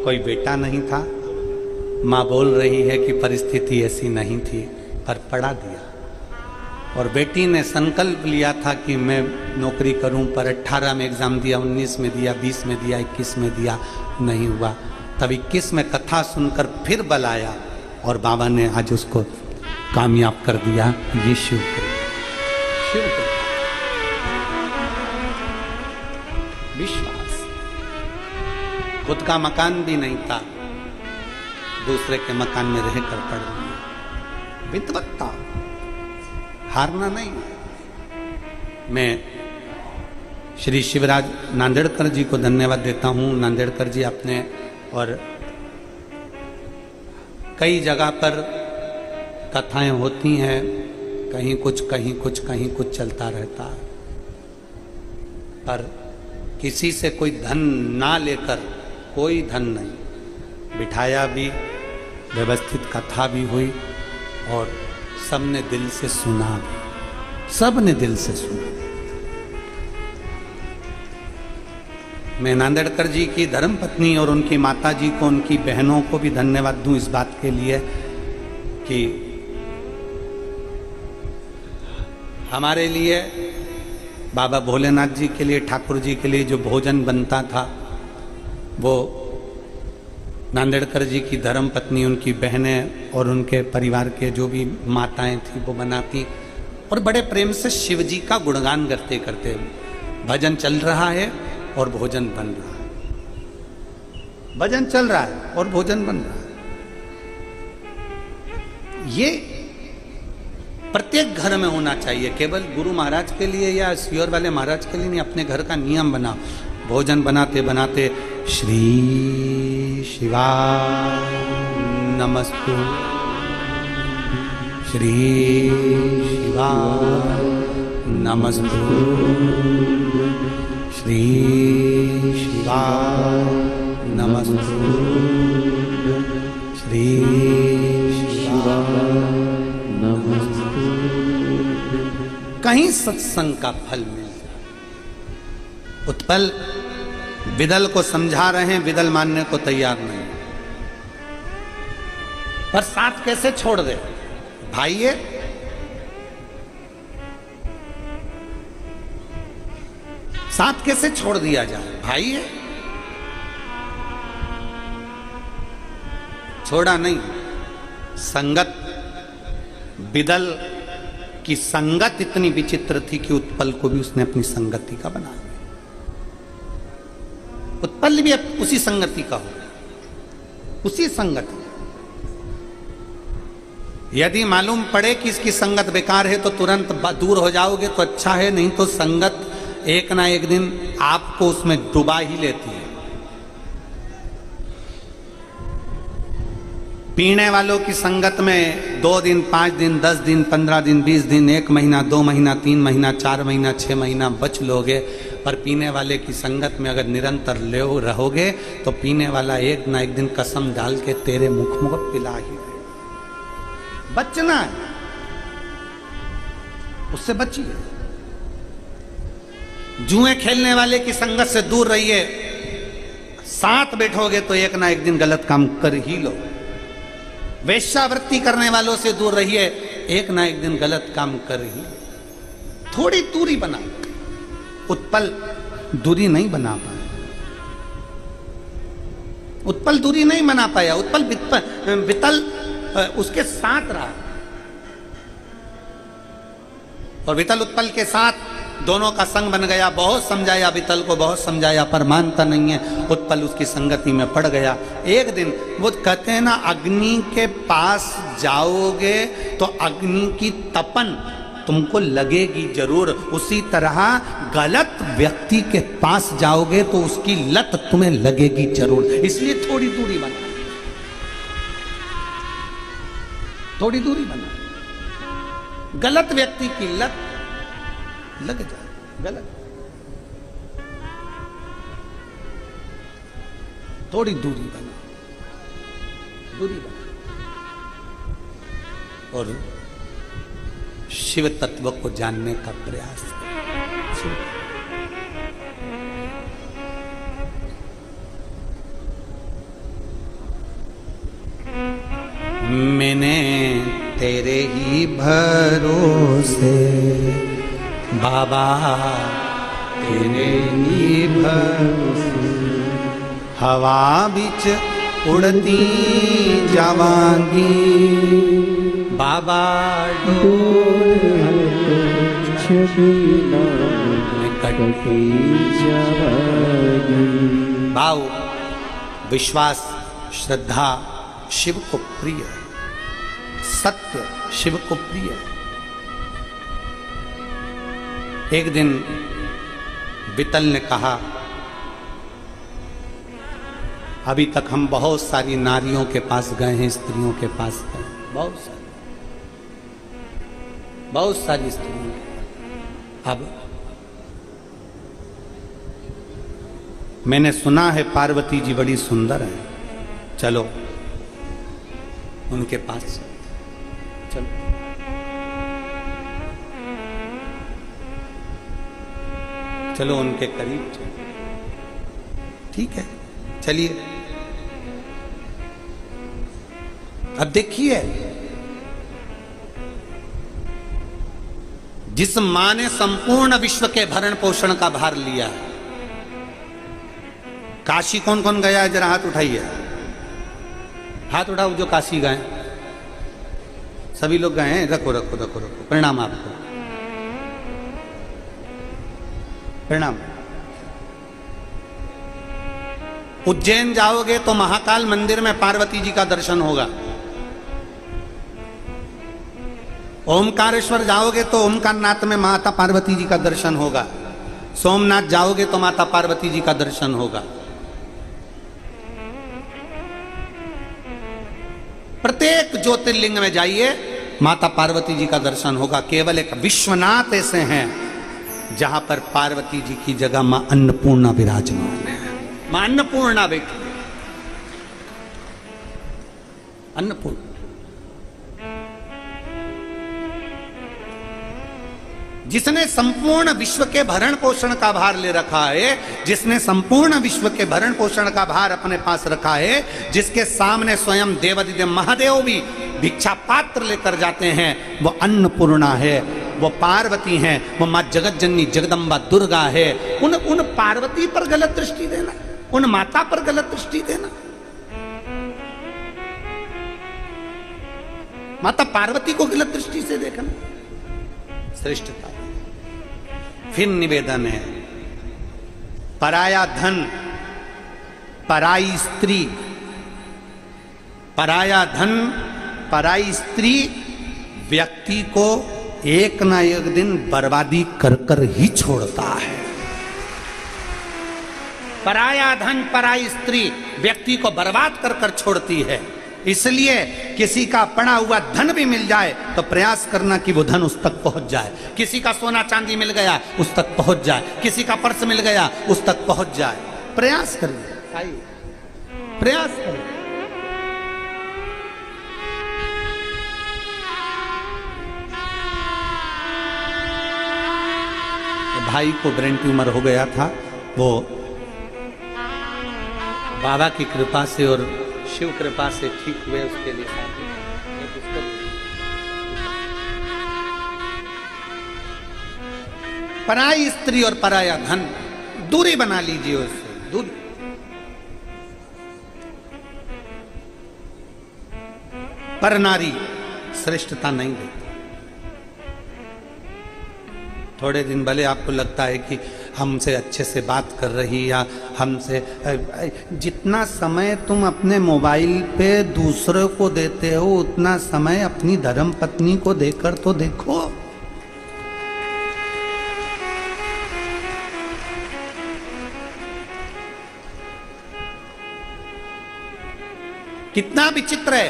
कोई बेटा नहीं था। माँ बोल रही है कि परिस्थिति ऐसी नहीं थी, पर पढ़ा दिया। और बेटी ने संकल्प लिया था कि मैं नौकरी करूं, पर 18 में एग्ज़ाम दिया, 19 में दिया, 20 में दिया, 21 में दिया, नहीं हुआ। तब 21 में कथा सुनकर फिर बल आया और बाबा ने आज उसको कामयाब कर दिया। ये शिव विश्वास। खुद का मकान भी नहीं था, दूसरे के मकान में रहकर पढ़ लिया। विद्वत्ता, हारना नहीं। मैं श्री शिवराज नांदेड़कर जी को धन्यवाद देता हूँ। नांदेड़कर जी अपने और कई जगह पर कथाएं होती हैं, कहीं कुछ कहीं कुछ कहीं कुछ चलता रहता है, पर किसी से कोई धन ना लेकर, कोई धन नहीं, बिठाया भी, व्यवस्थित कथा भी हुई और सबने दिल से सुना भी, सबने दिल से सुना। मैं नांदेड़कर जी की धर्मपत्नी और उनकी माता जी को, उनकी बहनों को भी धन्यवाद दूं इस बात के लिए कि हमारे लिए, बाबा भोलेनाथ जी के लिए, ठाकुर जी के लिए जो भोजन बनता था वो नांदेड़कर जी की धर्मपत्नी, उनकी बहनें और उनके परिवार के जो भी माताएं थी वो बनाती, और बड़े प्रेम से शिव जी का गुणगान करते करते भजन चल रहा है और भोजन बन रहा है, भजन चल रहा है और भोजन बन रहा है। ये प्रत्येक घर में होना चाहिए, केवल गुरु महाराज के लिए या सियोर वाले महाराज के लिए नहीं, अपने घर का नियम बनाओ। भोजन बनाते बनाते श्री शिवाय नमस्तु, श्री शिवाय नमस्तु, श्री शिवाय नमस्तु, श्री शिवाय नमस्तु। कहीं सत्संग का फल मिल। उत्पल विदल को समझा रहे हैं, विदल मानने को तैयार नहीं, पर साथ कैसे छोड़ दे भाई? ये साथ कैसे छोड़ दिया जाए भाई? ये छोड़ा नहीं। संगत, विदल की संगत इतनी विचित्र थी कि उत्पल को भी उसने अपनी संगति का बना लिया। उत्पल भी उसी संगति का हो, उसी संगति। यदि मालूम पड़े कि इसकी संगत बेकार है तो तुरंत दूर हो जाओगे तो अच्छा है, नहीं तो संगत एक ना एक दिन आपको उसमें डुबा ही लेती है। पीने वालों की संगत में 2 दिन, 5 दिन, 10 दिन, 15 दिन, 20 दिन, 1 महीना, 2 महीना, 3 महीना, 4 महीना, 6 महीना बच लोगे, पर पीने वाले की संगत में अगर निरंतर ले रहोगे तो पीने वाला एक ना एक दिन कसम डाल के तेरे मुख में पिला ही देगा। बचना है, उससे बचिए। जुए खेलने वाले की संगत से दूर रहिए, साथ बैठोगे तो एक ना एक दिन गलत काम कर ही लो। वेश्यावृत्ति करने वालों से दूर रहिए, एक ना एक दिन गलत काम कर ही। थोड़ी दूरी बना। उत्पल दूरी नहीं बना पाया, उत्पल दूरी नहीं बना पाया। उत्पल वितल उसके साथ रहा, और वितल उत्पल के साथ दोनों का संग बन गया। बहुत समझाया वितल को, बहुत समझाया पर मानता नहीं है। उत्पल उसकी संगति में पड़ गया। एक दिन वो कहते हैं ना, अग्नि के पास जाओगे तो अग्नि की तपन तुमको लगेगी जरूर, उसी तरह गलत व्यक्ति के पास जाओगे तो उसकी लत तुम्हें लगेगी जरूर। इसलिए थोड़ी दूरी बना, थोड़ी दूरी बना। गलत व्यक्ति की लत लग जाए, गलत, थोड़ी दूरी बना, दूरी बना। और शिव तत्व को जानने का प्रयास करें। मैंने तेरे ही भरोसे बाबा, तेरे ही भरोसे हवा बिच उड़ती जावांगी बाबा, भाव विश्वास श्रद्धा शिव को प्रिय है, सत्य शिव को प्रिय है। एक दिन वितल ने कहा, अभी तक हम बहुत सारी नारियों के पास गए हैं, स्त्रियों के पास गए, बहुत सारी स्त्रियों। अब मैंने सुना है पार्वती जी बड़ी सुंदर है, चलो उनके पास चलो। चलो उनके करीब चलो, ठीक है चलिए। अब देखिए, जिस मां ने संपूर्ण विश्व के भरण पोषण का भार लिया है, काशी कौन कौन गया है जरा हाथ उठाइए, हाथ उठाओ जो काशी गए। सभी लोग गए हैं, रखो रखो रखो रखो, प्रणाम आपको, प्रणाम। उज्जैन जाओगे तो महाकाल मंदिर में पार्वती जी का दर्शन होगा। ओमकारेश्वर जाओगे तो ओमकारनाथ में माता पार्वती जी का दर्शन होगा। सोमनाथ जाओगे तो माता पार्वती जी का दर्शन होगा। प्रत्येक ज्योतिर्लिंग में जाइए, माता पार्वती जी का दर्शन होगा। केवल एक विश्वनाथ ऐसे हैं जहां पर पार्वती जी की जगह मां अन्नपूर्णा विराजमान है। मां अन्नपूर्णा बैठी, अन्नपूर्णा। जिसने संपूर्ण विश्व के भरण पोषण का भार ले रखा है, जिसने संपूर्ण विश्व के भरण पोषण का भार अपने पास रखा है, जिसके सामने स्वयं देवादिदेव महादेव भी भिक्षा पात्र लेकर जाते हैं, वो अन्नपूर्णा है, वो पार्वती हैं, वो मां जगत जननी जगदम्बा दुर्गा है। उन पार्वती पर गलत दृष्टि देना, उन माता पर गलत दृष्टि देना। माता पार्वती को गलत दृष्टि से देखना श्रेष्ठता। फिर निवेदन है, पराया धन, पराई स्त्री, पराया धन, पराई स्त्री व्यक्ति को एक ना एक दिन बर्बादी कर कर ही छोड़ता है। पराया धन, पराई स्त्री व्यक्ति को बर्बाद कर कर छोड़ती है। इसलिए किसी का पड़ा हुआ धन भी मिल जाए तो प्रयास करना कि वो धन उस तक पहुंच जाए। किसी का सोना चांदी मिल गया उस तक पहुंच जाए, किसी का पर्स मिल गया उस तक पहुंच जाए। प्रयास करिए, आइए प्रयास करिए। भाई को ब्रेन ट्यूमर हो गया था, वो बाबा की कृपा से और शिव कृपा से ठीक हुए। उसके लिए पराई स्त्री और पराया धन, दूरी बना लीजिए उससे, दूरी। पर नारी श्रेष्ठता नहीं देती। थोड़े दिन भले आपको लगता है कि हमसे अच्छे से बात कर रही या हमसे, जितना समय तुम अपने मोबाइल पे दूसरे को देते हो उतना समय अपनी धर्म पत्नी को देकर तो देखो। कितना विचित्र है।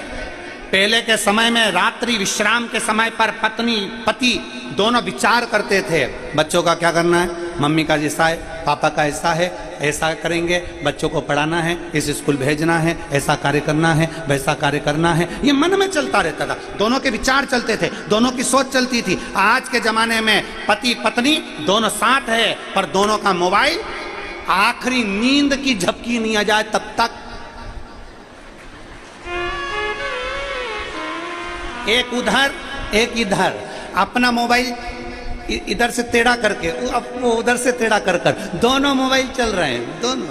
पहले के समय में रात्रि विश्राम के समय पर पत्नी पति दोनों विचार करते थे, बच्चों का क्या करना है, मम्मी का जैसा है, पापा का ऐसा है, ऐसा करेंगे, बच्चों को पढ़ाना है, इस स्कूल भेजना है, ऐसा कार्य करना है, वैसा कार्य करना है, ये मन में चलता रहता था। दोनों के विचार चलते थे, दोनों की सोच चलती थी। आज के जमाने में पति पत्नी दोनों साथ है, पर दोनों का मोबाइल आखिरी नींद की झपकी नहीं आ जाए तब तक एक उधर एक इधर, अपना मोबाइल इधर से टेढ़ा करके वो उधर से टेढ़ा कर दोनों मोबाइल चल रहे हैं, दोनों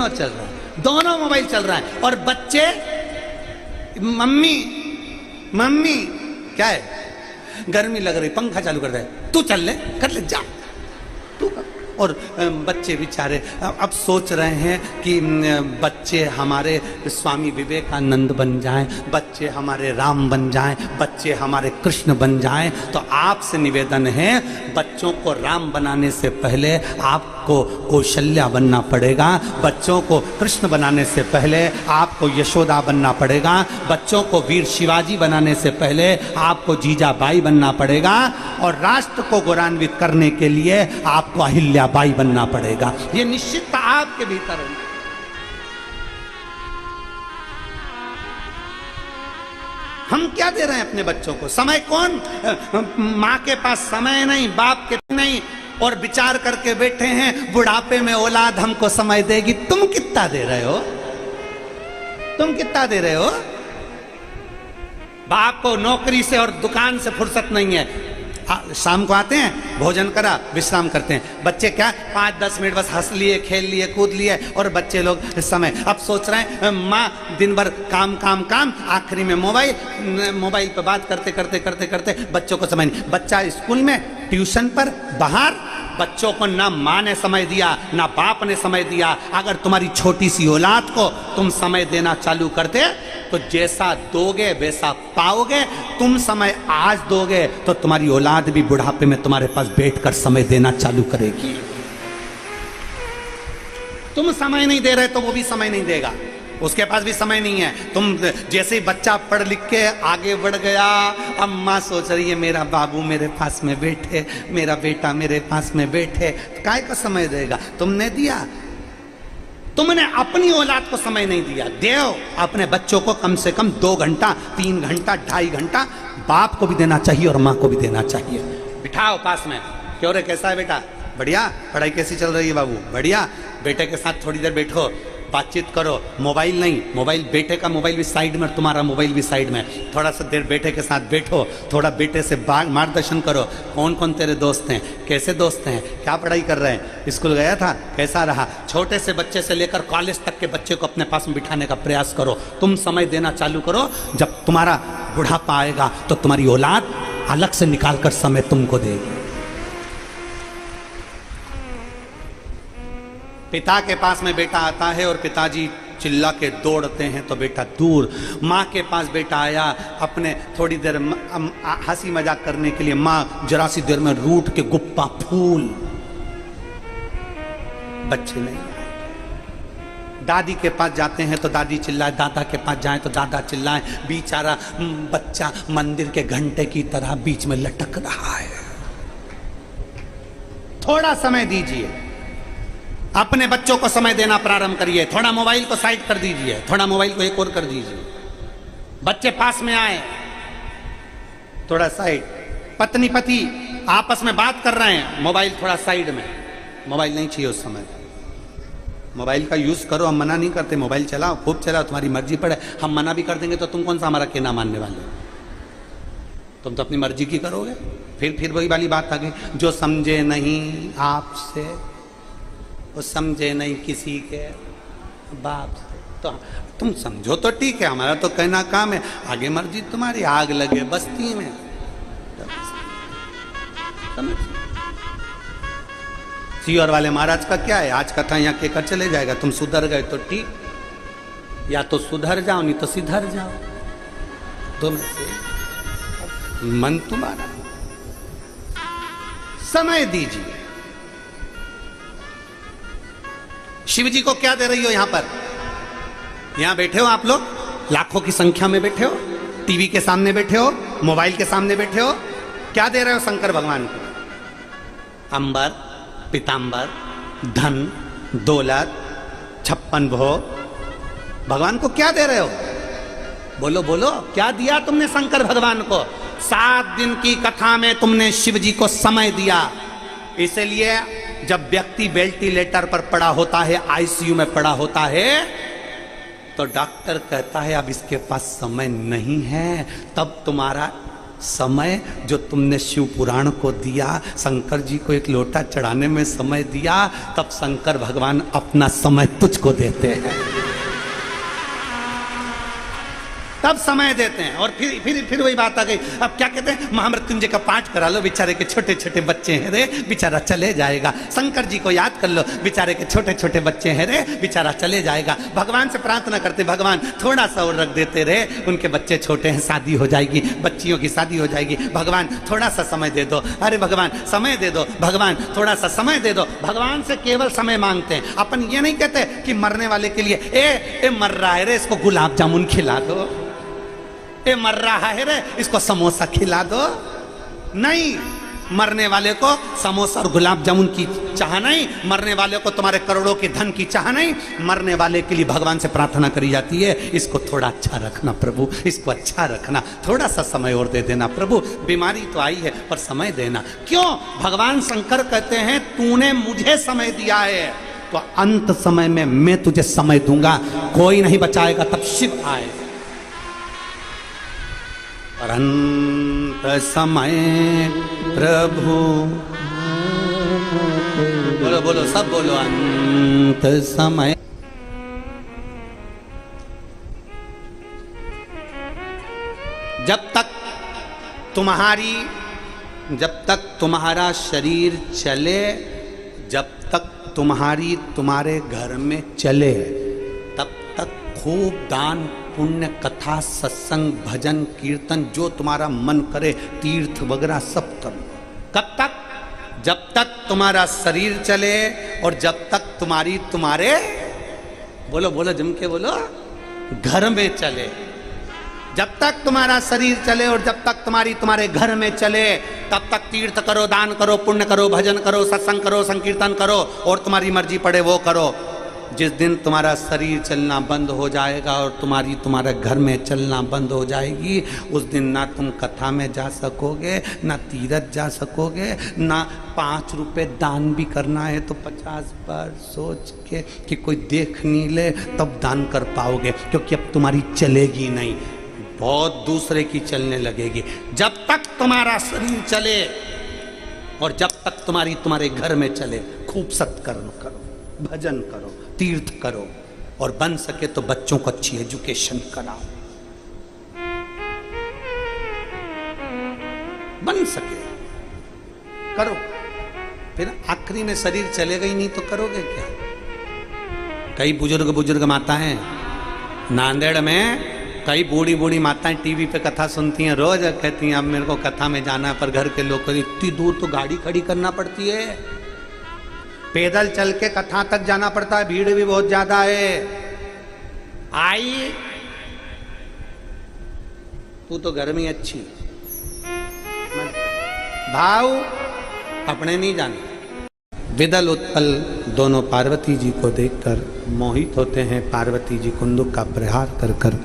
चल रहे हैं, दोनों मोबाइल चल रहा है। और बच्चे मम्मी मम्मी क्या है, गर्मी लग रही, पंखा चालू कर दे, तू चल ले, कर ले, जा तू। और बच्चे बेचारे अब सोच रहे हैं कि बच्चे हमारे स्वामी विवेकानंद बन जाएं, बच्चे हमारे राम बन जाएं, बच्चे हमारे कृष्ण बन जाएं। तो आपसे निवेदन है, बच्चों को राम बनाने से पहले आपको कौशल्या बनना पड़ेगा, बच्चों को कृष्ण बनाने से पहले आपको यशोदा बनना पड़ेगा, बच्चों को वीर शिवाजी बनाने से पहले आपको जीजाबाई बनना पड़ेगा, और राष्ट्र को गौरवान्वित करने के लिए आपको अहिल्याबाई बनना पड़ेगा। ये निश्चित आपके भीतर है। हम क्या दे रहे हैं अपने बच्चों को? समय कौन, माँ के पास समय नहीं, बाप के नहीं, और विचार करके बैठे हैं बुढ़ापे में औलाद हमको समय देगी। तुम कितना दे रहे हो? तुम कितना दे रहे हो? बाप को नौकरी से और दुकान से फुर्सत नहीं है, शाम को आते हैं, भोजन करा, विश्राम करते हैं। बच्चे क्या 5-10 मिनट बस हंस लिए, खेल लिए, कूद लिए, और बच्चे लोग समय अब सोच रहे हैं माँ दिन भर काम काम काम, आखिरी में मोबाइल पे बात करते करते करते करते बच्चों को समय नहीं। बच्चा स्कूल में, ट्यूशन पर, बाहर, बच्चों को ना माँ ने समय दिया ना बाप ने समय दिया। अगर तुम्हारी छोटी सी औलाद को तुम समय देना चालू करते तो जैसा दोगे वैसा पाओगे। तुम समय आज दोगे तो तुम्हारी औलाद भी बुढ़ापे में तुम्हारे पास बैठकर समय देना चालू करेगी। तुम समय नहीं दे रहे तो वो भी समय नहीं देगा, उसके पास भी समय नहीं है। तुम जैसे ही बच्चा पढ़ लिख के आगे बढ़ गया, अब माँ सोच रही है मेरा बाबू मेरे पास में बैठे, मेरा बेटा मेरे पास में बैठे, तो काय का समय देगा? तुमने दिया, तुमने अपनी औलाद को समय नहीं दिया। देव अपने बच्चों को कम से कम 2 घंटा, 3 घंटा, 2.5 घंटा बाप को भी देना चाहिए और माँ को भी देना चाहिए। बिठाओ पास में, क्यों रे कैसा है बेटा? बढ़िया। पढ़ाई कैसी चल रही है बाबू? बढ़िया। बेटे के साथ थोड़ी देर बैठो, बातचीत करो। मोबाइल नहीं, मोबाइल बेटे का मोबाइल भी साइड में, तुम्हारा मोबाइल भी साइड में। थोड़ा सा देर बेटे के साथ बैठो, थोड़ा बेटे से मार्गदर्शन करो। कौन कौन तेरे दोस्त हैं, कैसे दोस्त हैं, क्या पढ़ाई कर रहे हैं, स्कूल गया था, कैसा रहा? छोटे से बच्चे से लेकर कॉलेज तक के बच्चे को अपने पास में बिठाने का प्रयास करो। तुम समय देना चालू करो, जब तुम्हारा बुढ़ापा आएगा तो तुम्हारी औलाद अलग से निकाल कर समय तुमको देगी। पिता के पास में बेटा आता है और पिताजी चिल्ला के दौड़ते हैं तो बेटा दूर। माँ के पास बेटा आया, अपने थोड़ी देर हंसी मजाक करने के लिए, माँ जरा सी देर में रूठ के गुप्पा फूल। बच्चे नहीं आए। दादी के पास जाते हैं तो दादी चिल्लाए, दादा के पास जाएं तो दादा चिल्लाए। बेचारा बच्चा मंदिर के घंटे की तरह बीच में लटक रहा है। थोड़ा समय दीजिए, अपने बच्चों को समय देना प्रारंभ करिए। थोड़ा मोबाइल को साइड कर दीजिए, थोड़ा मोबाइल को एक और कर दीजिए। बच्चे पास में आए, थोड़ा साइड। पत्नी पति आपस में बात कर रहे हैं, मोबाइल थोड़ा साइड में। मोबाइल नहीं चाहिए उस समय। मोबाइल का यूज करो, हम मना नहीं करते, मोबाइल चलाओ, खूब चलाओ, तुम्हारी मर्जी पड़े। हम मना भी कर देंगे तो तुम कौन सा हमारा कहना मानने वाले? तुम तो अपनी मर्जी की करोगे। फिर वही वाली बात आ गई, जो समझे नहीं आपसे वो समझे नहीं किसी के बाप से। तो तुम समझो तो ठीक है, हमारा तो कहना काम है, आगे मर्जी तुम्हारी। आग लगे बस्ती में, सीहोर वाले महाराज का क्या है, आज कथा यहाँ के कर चले जाएगा, तुम सुधर गए तो ठीक, या तो सुधर जाओ नहीं तो सिधर जाओ, दो में से मन तुम्हारा। समय दीजिए। शिव जी को क्या दे रही हो यहां पर? यहां बैठे हो आप लोग, लाखों की संख्या में बैठे हो, टीवी के सामने बैठे हो, मोबाइल के सामने बैठे हो, क्या दे रहे हो शंकर भगवान को? अंबर, पीतांबर, धन, दौलत, 56 भोग, भगवान को क्या दे रहे हो? बोलो बोलो, क्या दिया तुमने शंकर भगवान को? 7 दिन की कथा में तुमने शिव जी को समय दिया। इसलिए जब व्यक्ति वेंटिलेटर पर पड़ा होता है, आईसीयू में पड़ा होता है, तो डॉक्टर कहता है अब इसके पास समय नहीं है। तब तुम्हारा समय जो तुमने शिव पुराण को दिया, शंकर जी को एक लोटा चढ़ाने में समय दिया, तब शंकर भगवान अपना समय तुझको देते हैं, तब समय देते हैं। और फिर वही बात आ गई। अब क्या कहते हैं, महामृत्युंजय का पाठ करा लो, बेचारे के छोटे छोटे बच्चे हैं रे, बेचारा चले जाएगा। शंकर जी को याद कर लो, बेचारे के छोटे छोटे बच्चे हैं रे, बेचारा चले जाएगा। भगवान से प्रार्थना करते, भगवान थोड़ा सा और रख देते रे, उनके बच्चे छोटे हैं, शादी हो जाएगी, बच्चियों की शादी हो जाएगी, भगवान थोड़ा सा समय दे दो। अरे भगवान समय दे दो, भगवान थोड़ा सा समय दे दो। भगवान से केवल समय मांगते हैं। अपन ये नहीं कहते कि मरने वाले के लिए ए मर रहा है रे, इसको गुलाब जामुन खिला दो, ए मर रहा है रे, इसको समोसा खिला दो। नहीं, मरने वाले को समोसा और गुलाब जामुन की चाह नहीं, मरने वाले को तुम्हारे करोड़ों के धन की चाह नहीं, मरने वाले के लिए भगवान से प्रार्थना करी जाती है, इसको थोड़ा अच्छा रखना प्रभु, इसको अच्छा रखना, थोड़ा सा समय और दे देना प्रभु, बीमारी तो आई है पर समय देना। क्यों? भगवान शंकर कहते हैं तूने मुझे समय दिया है, तो अंत समय में मैं तुझे समय दूंगा, कोई नहीं बचाएगा, तब शिव आए। और अंत समय प्रभु, बोलो बोलो सब बोलो, अंत समय। जब तक तुम्हारा शरीर चले, जब तक तुम्हारे घर में चले, तब तक खूब दान पुण्य, कथा, सत्संग, भजन, कीर्तन, जो तुम्हारा मन करे, तीर्थ वगैरह सब करो। कब तक? जब तक तुम्हारा शरीर चले और जब तक तुम्हारे बोलो बोलो जम के बोलो, घर में चले। जब तक तुम्हारा शरीर चले और जब तक तुम्हारे घर में चले, तब तक तीर्थ करो, दान करो, पुण्य करो, भजन करो, सत्संग करो, संकीर्तन करो और तुम्हारी मर्जी पड़े वो करो। जिस दिन तुम्हारा शरीर चलना बंद हो जाएगा और तुम्हारे घर में चलना बंद हो जाएगी, उस दिन ना तुम कथा में जा सकोगे, ना तीर्थ जा सकोगे, ना 5 रुपए दान भी करना है तो 50 बार सोच के कि कोई देख नहीं ले तब दान कर पाओगे, क्योंकि अब तुम्हारी चलेगी नहीं, बहुत दूसरे की चलने लगेगी। जब तक तुम्हारा शरीर चले और जब तक तुम्हारे घर में चले, खूब सत्कर्म करो, भजन करो, तीर्थ करो और बन सके तो बच्चों को अच्छी एजुकेशन कराओ, बन सके करो। फिर आखिरी में शरीर चलेगा ही नहीं तो करोगे क्या? कई बुजुर्ग माताएं नांदेड़ में, कई बूढ़ी माताएं टीवी पे कथा सुनती हैं, रोज कहती हैं अब मेरे को कथा में जाना है, पर घर के लोग कहते इतनी दूर तो गाड़ी खड़ी करना पड़ती है, पैदल चल के कथा तक जाना पड़ता है, भीड़ भी बहुत ज्यादा है। आई तू तो घर में अच्छी भाव अपने नहीं जाने। विदल उत्पल दोनों पार्वती जी को देखकर मोहित होते हैं। पार्वती जी कुंदुक का प्रहार कर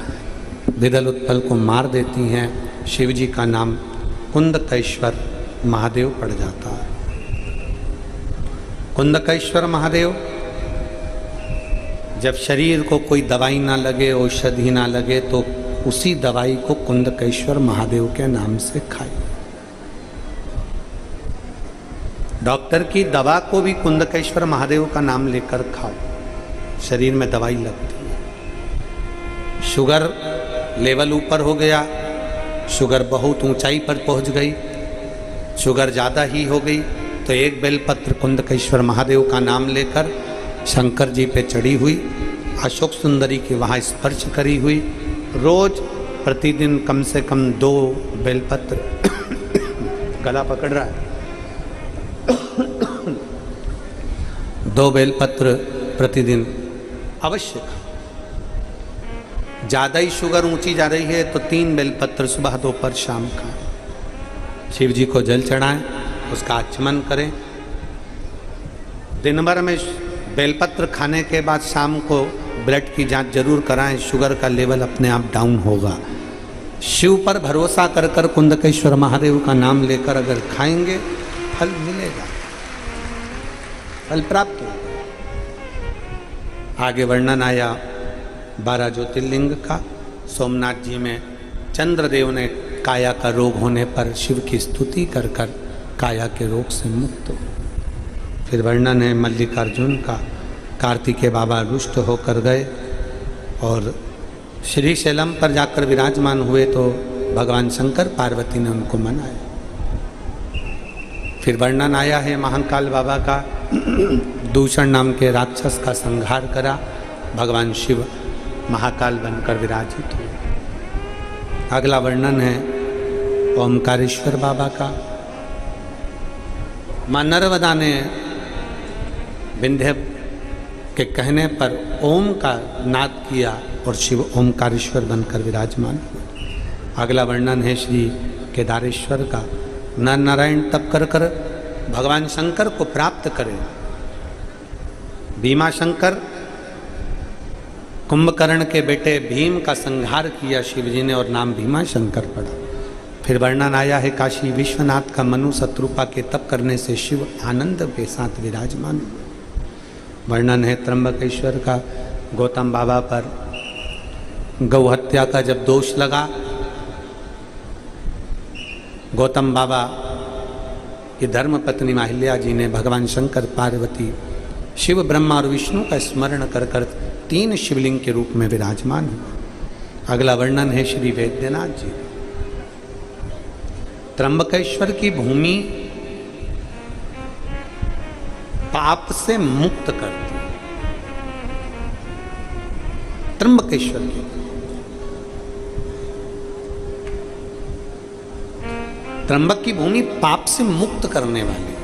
विदल उत्पल को मार देती हैं। शिव जी का नाम कुंदकेश्वर महादेव पड़ जाता है। कुंदकेश्वर महादेव, जब शरीर को कोई दवाई ना लगे, औषधि ना लगे, तो उसी दवाई को कुंदकेश्वर महादेव के नाम से खाइए। डॉक्टर की दवा को भी कुंदकेश्वर महादेव का नाम लेकर खाओ, शरीर में दवाई लगती है। शुगर लेवल ऊपर हो गया, शुगर बहुत ऊंचाई पर पहुंच गई, शुगर ज़्यादा ही हो गई तो एक बेलपत्र कुंदकेश्वर महादेव का नाम लेकर शंकर जी पे चढ़ी हुई, अशोक सुंदरी के वहाँ स्पर्श करी हुई। रोज प्रतिदिन कम से कम 2 बेलपत्र गला पकड़ रहा है 2 बेलपत्र प्रतिदिन अवश्य खा। ज़्यादा ही शुगर ऊंची जा रही है तो 3 बेलपत्र सुबह दोपहर शाम खाएं। शिव जी को जल चढ़ाएं, उसका आचमन करें। दिन भर में बेलपत्र खाने के बाद शाम को ब्लड की जांच जरूर कराएं, शुगर का लेवल अपने आप डाउन होगा। शिव पर भरोसा कर कर कुंदकेश्वर महादेव का नाम लेकर अगर खाएंगे फल मिलेगा, फल प्राप्त होगा। आगे वर्णन आया 12 ज्योतिर्लिंग का। सोमनाथ जी में चंद्रदेव ने काया का रोग होने पर शिव की स्तुति कर कर काया के रोग से मुक्त हो। फिर वर्णन है मल्लिकार्जुन का। कार्तिकेय बाबा रुष्ट होकर गए और श्री शैलम पर जाकर विराजमान हुए तो भगवान शंकर पार्वती ने उनको मनाया। फिर वर्णन आया है महाकाल बाबा का। दूषण नाम के राक्षस का संहार करा, भगवान शिव महाकाल बनकर विराजित हुए। अगला वर्णन है ओमकारेश्वर बाबा का। मां नर्मदा ने विंध्य के कहने पर ओम का नाद किया और शिव ओमकारेश्वर बनकर विराजमान हुए। अगला वर्णन है श्री केदारेश्वर का। नर नारायण तप कर कर भगवान शंकर को प्राप्त करें। भीमा शंकर कुंभकर्ण के बेटे भीम का संहार किया शिव जी ने और नाम भीमा शंकर पड़ा। फिर वर्णन आया है काशी विश्वनाथ का। मनु शत्रुपा के तप करने से शिव आनंद के साथ विराजमान हुए। वर्णन है त्र्यंबकेश्वर का। गौतम बाबा पर गौ हत्या का जब दोष लगा, गौतम बाबा की धर्म पत्नी माहिल्या जी ने भगवान शंकर पार्वती शिव ब्रह्मा और विष्णु का स्मरण कर कर 3 शिवलिंग के रूप में विराजमान हुआ। अगला वर्णन है श्री वैद्यनाथ जी। त्र्यंबकेश्वर की भूमि पाप से मुक्त करती है। त्र्यंबकेश्वर की त्र्यंबक की भूमि पाप से मुक्त करने वाली,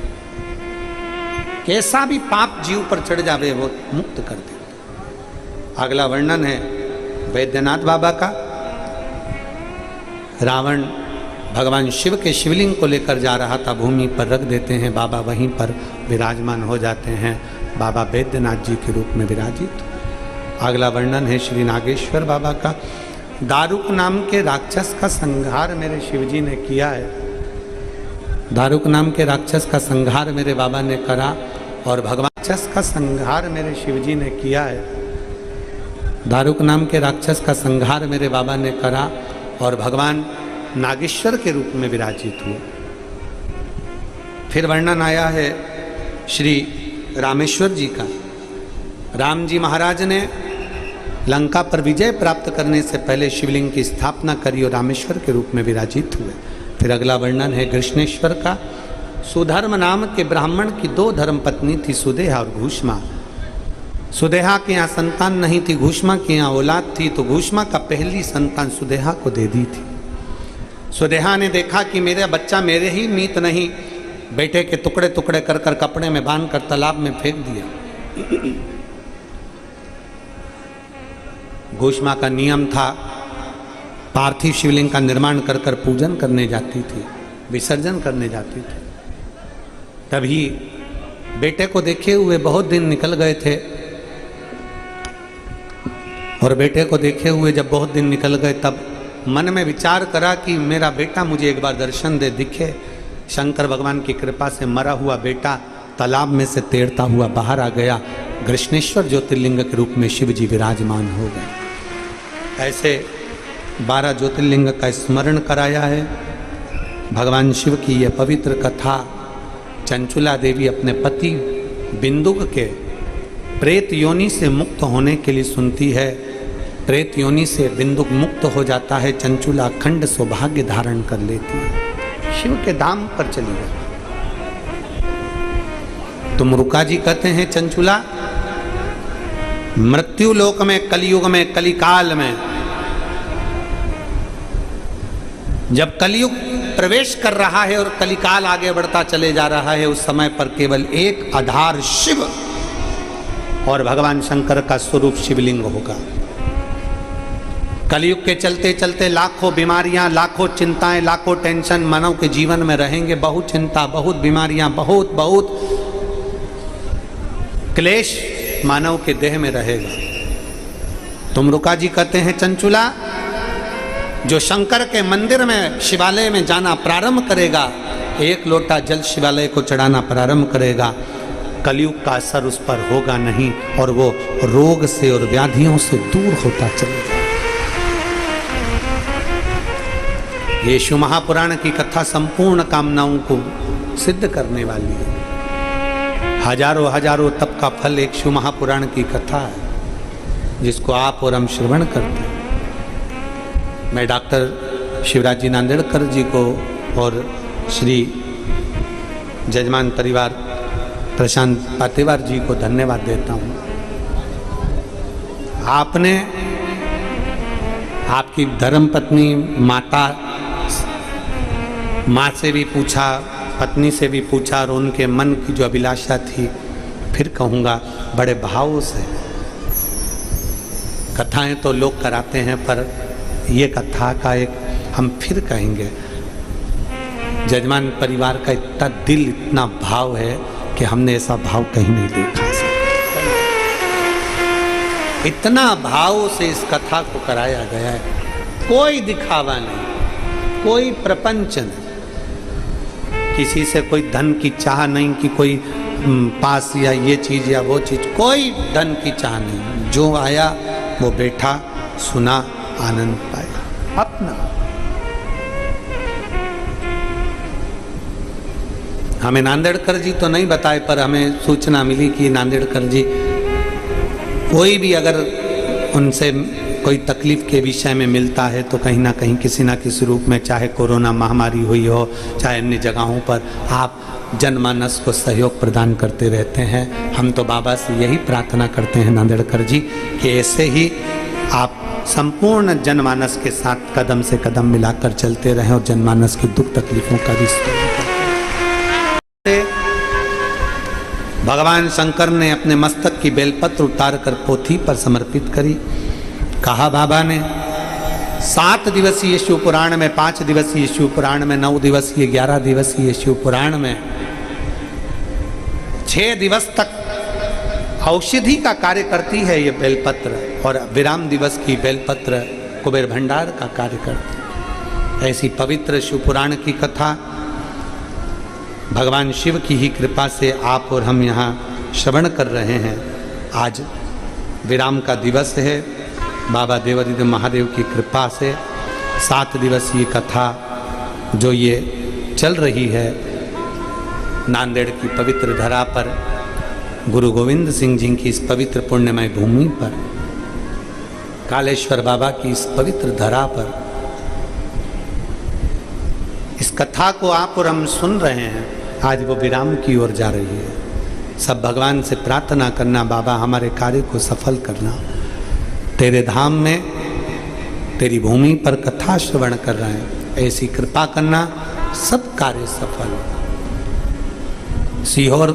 कैसा भी पाप जीव पर चढ़ जावे वो मुक्त कर दे। अगला वर्णन है वैद्यनाथ बाबा का। रावण भगवान शिव के शिवलिंग को लेकर जा रहा था, भूमि पर रख देते हैं, बाबा वहीं पर विराजमान हो जाते हैं। बाबा वैद्यनाथ जी के रूप में विराजित। अगला वर्णन है श्री नागेश्वर बाबा का। दारुक नाम के राक्षस का संहार मेरे शिव जी ने किया है। दारुक नाम के राक्षस का संहार मेरे बाबा ने करा और भगवान राक्षस का संहार मेरे शिव जी ने किया है। दारुक नाम के राक्षस का संहार मेरे बाबा ने करा और भगवान नागेश्वर के रूप में विराजित हुए। फिर वर्णन आया है श्री रामेश्वर जी का। राम जी महाराज ने लंका पर विजय प्राप्त करने से पहले शिवलिंग की स्थापना करी और रामेश्वर के रूप में विराजित हुए। फिर अगला वर्णन है कृष्णेश्वर का। सुधर्म नाम के ब्राह्मण की 2 धर्म पत्नी थी, सुदेहा और घूष्मा। सुदेहा के यहाँ संतान नहीं थी, घूष्मा के यहाँ औलाद थी, तो घूष्मा का पहली संतान सुदेहा को दे दी थी। सुदेहा ने देखा कि मेरा बच्चा मेरे ही मीत नहीं, बेटे के टुकड़े टुकड़े कर कर कपड़े में बांध कर तालाब में फेंक दिया। घूष्मा का नियम था, पार्थिव शिवलिंग का निर्माण कर कर पूजन करने जाती थी, विसर्जन करने जाती थी। तभी बेटे को देखे हुए बहुत दिन निकल गए थे और बेटे को देखे हुए जब बहुत दिन निकल गए तब मन में विचार करा कि मेरा बेटा मुझे एक बार दर्शन दे, दिखे। शंकर भगवान की कृपा से मरा हुआ बेटा तालाब में से तैरता हुआ बाहर आ गया। कृष्णेश्वर ज्योतिर्लिंग के रूप में शिव जी विराजमान हो गए। ऐसे 12 ज्योतिर्लिंग का स्मरण कराया है। भगवान शिव की यह पवित्र कथा चंचुला देवी अपने पति बिंदुक के प्रेत योनि से मुक्त होने के लिए सुनती है। प्रेत योनि से बिंदुक मुक्त हो जाता है, चंचुला अखंड सौभाग्य धारण कर लेती है। शिव के धाम पर चली गई। तुम रुका जी कहते हैं चंचुला, मृत्यु लोक में, कलयुग में, कलिकाल में जब कलयुग प्रवेश कर रहा है और कलिकाल आगे बढ़ता चले जा रहा है, उस समय पर केवल एक आधार शिव और भगवान शंकर का स्वरूप शिवलिंग होगा। कलयुग के चलते चलते लाखों बीमारियां, लाखों चिंताएं, लाखों टेंशन मानव के जीवन में रहेंगे। बहुत चिंता, बहुत बीमारियां, बहुत बहुत क्लेश मानव के देह में रहेगा। तुम रुका जी कहते हैं चंचुला, जो शंकर के मंदिर में, शिवालय में जाना प्रारंभ करेगा, एक लोटा जल शिवालय को चढ़ाना प्रारंभ करेगा, कलयुग का असर उस पर होगा नहीं और वो रोग से और व्याधियों से दूर होता चलेगा। ये शिव महापुराण की कथा संपूर्ण कामनाओं को सिद्ध करने वाली है। हजारों हजारों तप का फल एक शिव महापुराण की कथा है, जिसको आप और हम श्रवण करते हैं। मैं डॉक्टर शिवराज जी नांदेड़कर जी को और श्री जजमान परिवार प्रशांत पातेवार जी को धन्यवाद देता हूँ। आपने आपकी धर्मपत्नी माँ से भी पूछा, पत्नी से भी पूछा और उनके मन की जो अभिलाषा थी, फिर कहूँगा बड़े भाव से। कथाएं तो लोग कराते हैं, पर ये कथा का एक हम फिर कहेंगे, जजमान परिवार का इतना दिल, इतना भाव है कि हमने ऐसा भाव कहीं नहीं देखा। इतना भाव से इस कथा को कराया गया है। कोई दिखावा नहीं, कोई प्रपंच नहीं, किसी से कोई धन की चाह नहीं कि कोई पास या ये चीज़ या वो चीज़, कोई धन की चाह नहीं। जो आया वो बैठा, सुना, आनंद पाया अपना। हमें नांदेड़कर जी तो नहीं बताए, पर हमें सूचना मिली कि नांदेड़कर जी कोई भी अगर उनसे कोई तकलीफ के विषय में मिलता है तो कहीं ना कहीं किसी ना किसी रूप में, चाहे कोरोना महामारी हुई हो, चाहे अन्य जगहों पर, आप जनमानस को सहयोग प्रदान करते रहते हैं। हम तो बाबा से यही प्रार्थना करते हैं नांदेड़कर जी कि ऐसे ही आप संपूर्ण जनमानस के साथ कदम से कदम मिलाकर चलते रहें और जनमानस की दुख तकलीफों का भी भगवान शंकर ने अपने मस्तक की बेलपत्र उतार कर पोथी पर समर्पित करी। कहा बाबा ने 7 दिवसीय शिव पुराण में, 5 दिवसीय शिव पुराण में, 9 दिवसीय, 11 दिवसीय शिव पुराण में 6 दिवस तक औषधि का कार्य करती है ये बेलपत्र, और विराम दिवस की बेलपत्र कुबेर भंडार का कार्य करती। ऐसी पवित्र शिव पुराण की कथा भगवान शिव की ही कृपा से आप और हम यहाँ श्रवण कर रहे हैं। आज विराम का दिवस है। बाबा देवादिदेव महादेव की कृपा से 7 दिवसीय कथा जो ये चल रही है नांदेड़ की पवित्र धरा पर, गुरु गोविंद सिंह जी की इस पवित्र पुण्यमय भूमि पर, कालेश्वर बाबा की इस पवित्र धरा पर, इस कथा को आप और हम सुन रहे हैं। आज वो विराम की ओर जा रही है। सब भगवान से प्रार्थना करना, बाबा हमारे कार्य को सफल करना। तेरे धाम में, तेरी भूमि पर कथा श्रवण कर रहे हैं, ऐसी कृपा करना, सब कार्य सफल। सीहोर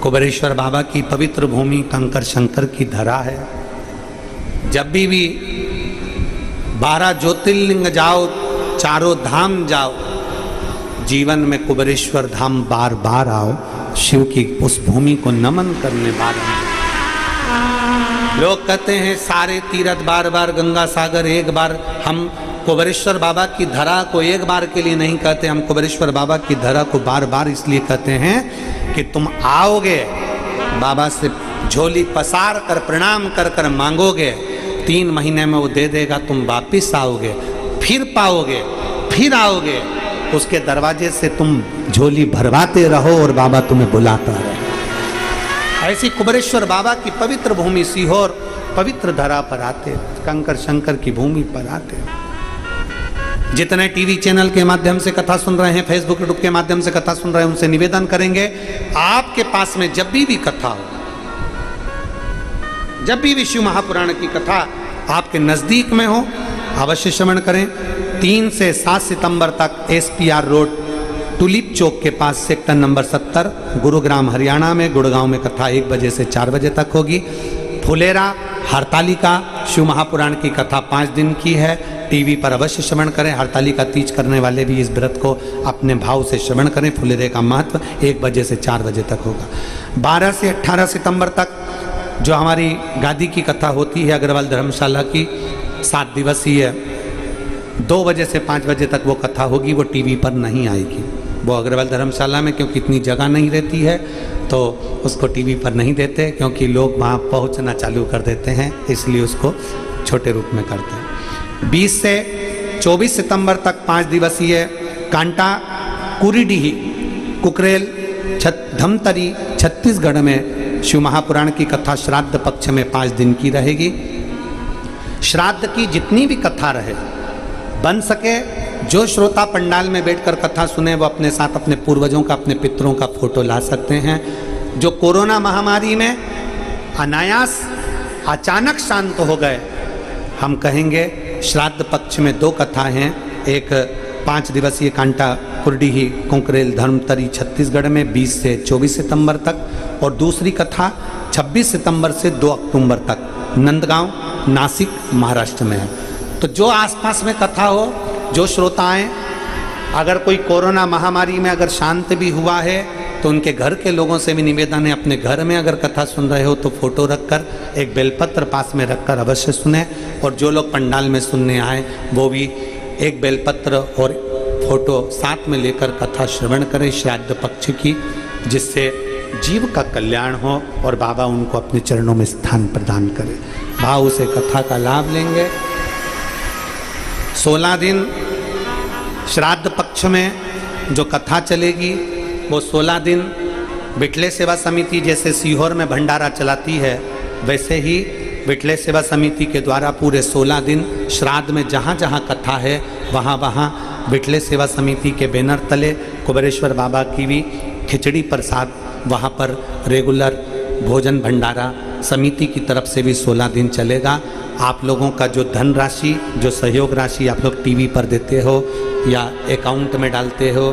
कुबेरेश्वर बाबा की पवित्र भूमि कंकर शंकर की धरा है। जब भी 12 ज्योतिर्लिंग जाओ, चारों धाम जाओ, जीवन में कुबेरेश्वर धाम बार बार आओ, शिव की उस भूमि को नमन करने बार आओ। लोग कहते हैं सारे तीर्थ बार बार, गंगा सागर एक बार। हम कुबेरेश्वर बाबा की धरा को एक बार के लिए नहीं कहते, हम कुबेरेश्वर बाबा की धरा को बार बार इसलिए कहते हैं कि तुम आओगे, बाबा से झोली पसार कर प्रणाम कर कर मांगोगे, 3 महीने में वो दे देगा, तुम वापिस आओगे, फिर पाओगे, फिर आओगे, उसके दरवाजे से तुम झोली भरवाते रहो और बाबा तुम्हें बुलाता रहे। ऐसी कुबेरेश्वर बाबा की पवित्र भूमि सीहोर पवित्र धरा पर आते, कंकर शंकर की भूमि पर आते। जितने टीवी चैनल के माध्यम से कथा सुन रहे हैं, फेसबुक यूट्यूब के माध्यम से कथा सुन रहे हैं, उनसे निवेदन करेंगे आपके पास में जब भी कथा हो, जब भी शिव महापुराण की कथा आपके नजदीक में हो, अवश्य श्रवण करें। 3 से 7 सितंबर तक SPR रोड टुलिप चौक के पास सेक्टर नंबर 70 गुरुग्राम हरियाणा में गुड़गांव में कथा 1 बजे से 4 बजे तक होगी। फुलेरा हरतालिका शिव महापुराण की कथा 5 दिन की है। टीवी पर अवश्य श्रवण करें। हरतालिका तीज करने वाले भी इस व्रत को अपने भाव से श्रवण करें। फुलेरे का महत्व 1 बजे से 4 बजे तक होगा। 12 से 18 सितंबर तक जो हमारी गादी की कथा होती है अग्रवाल धर्मशाला की 7 दिवसीय, 2 बजे से 5 बजे तक वो कथा होगी। वो टीवी पर नहीं आएगी, वो अग्रवाल धर्मशाला में, क्योंकि इतनी जगह नहीं रहती है तो उसको टीवी पर नहीं देते, क्योंकि लोग वहाँ पहुँचना चालू कर देते हैं, इसलिए उसको छोटे रूप में करते हैं। 20 से 24 सितंबर तक 5 दिवसीय कांटा कुरीडीही कुकरेल धमतरी छत्तीसगढ़ में शिव महापुराण की कथा श्राद्ध पक्ष में 5 दिन की रहेगी। श्राद्ध की जितनी भी कथा रहे, बन सके जो श्रोता पंडाल में बैठकर कथा सुने वो अपने साथ अपने पूर्वजों का, अपने पितरों का फोटो ला सकते हैं। जो कोरोना महामारी में अनायास अचानक शांत हो गए, हम कहेंगे श्राद्ध पक्ष में 2 कथा हैं। एक 5 दिवसीय कांटा कुरडीही कुंकरेल धर्मतरी छत्तीसगढ़ में 20 से 24 सितंबर तक, और दूसरी कथा 26 सितंबर से 2 अक्टूबर तक नंदगांव नासिक महाराष्ट्र में है। तो जो आसपास में कथा हो, जो श्रोता आएँ, अगर कोई कोरोना महामारी में अगर शांत भी हुआ है तो उनके घर के लोगों से भी निवेदन है, अपने घर में अगर कथा सुन रहे हो तो फोटो रखकर, एक बेलपत्र पास में रखकर अवश्य सुने। और जो लोग पंडाल में सुनने आए वो भी एक बेलपत्र और फोटो साथ में लेकर कथा श्रवण करें श्राद्ध पक्ष की, जिससे जीव का कल्याण हो और बाबा उनको अपने चरणों में स्थान प्रदान करे। भाव से कथा का लाभ लेंगे। 16 दिन श्राद्ध पक्ष में जो कथा चलेगी वो 16 दिन बिटले सेवा समिति जैसे सीहोर में भंडारा चलाती है, वैसे ही बिटले सेवा समिति के द्वारा पूरे 16 दिन श्राद्ध में जहाँ जहाँ कथा है वहाँ वहाँ बिटले सेवा समिति के बैनर तले कुबेरेश्वर बाबा की भी खिचड़ी प्रसाद वहाँ पर रेगुलर भोजन भंडारा समिति की तरफ से भी 16 दिन चलेगा। आप लोगों का जो धनराशि, जो सहयोग राशि आप लोग टीवी पर देते हो या अकाउंट में डालते हो,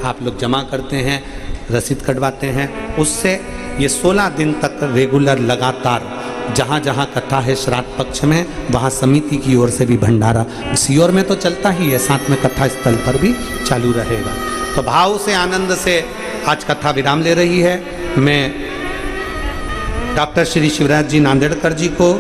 आप लोग जमा करते हैं, रसीद कटवाते हैं, उससे ये 16 दिन तक रेगुलर लगातार जहाँ जहाँ कथा है श्राद्ध पक्ष में वहाँ समिति की ओर से भी भंडारा सीहोर में तो चलता ही है, साथ में कथा स्थल पर भी चालू रहेगा। तो भाव से आनंद से आज कथा विराम ले रही है। मैं डॉक्टर श्री शिवराज जी नांदेड़कर जी को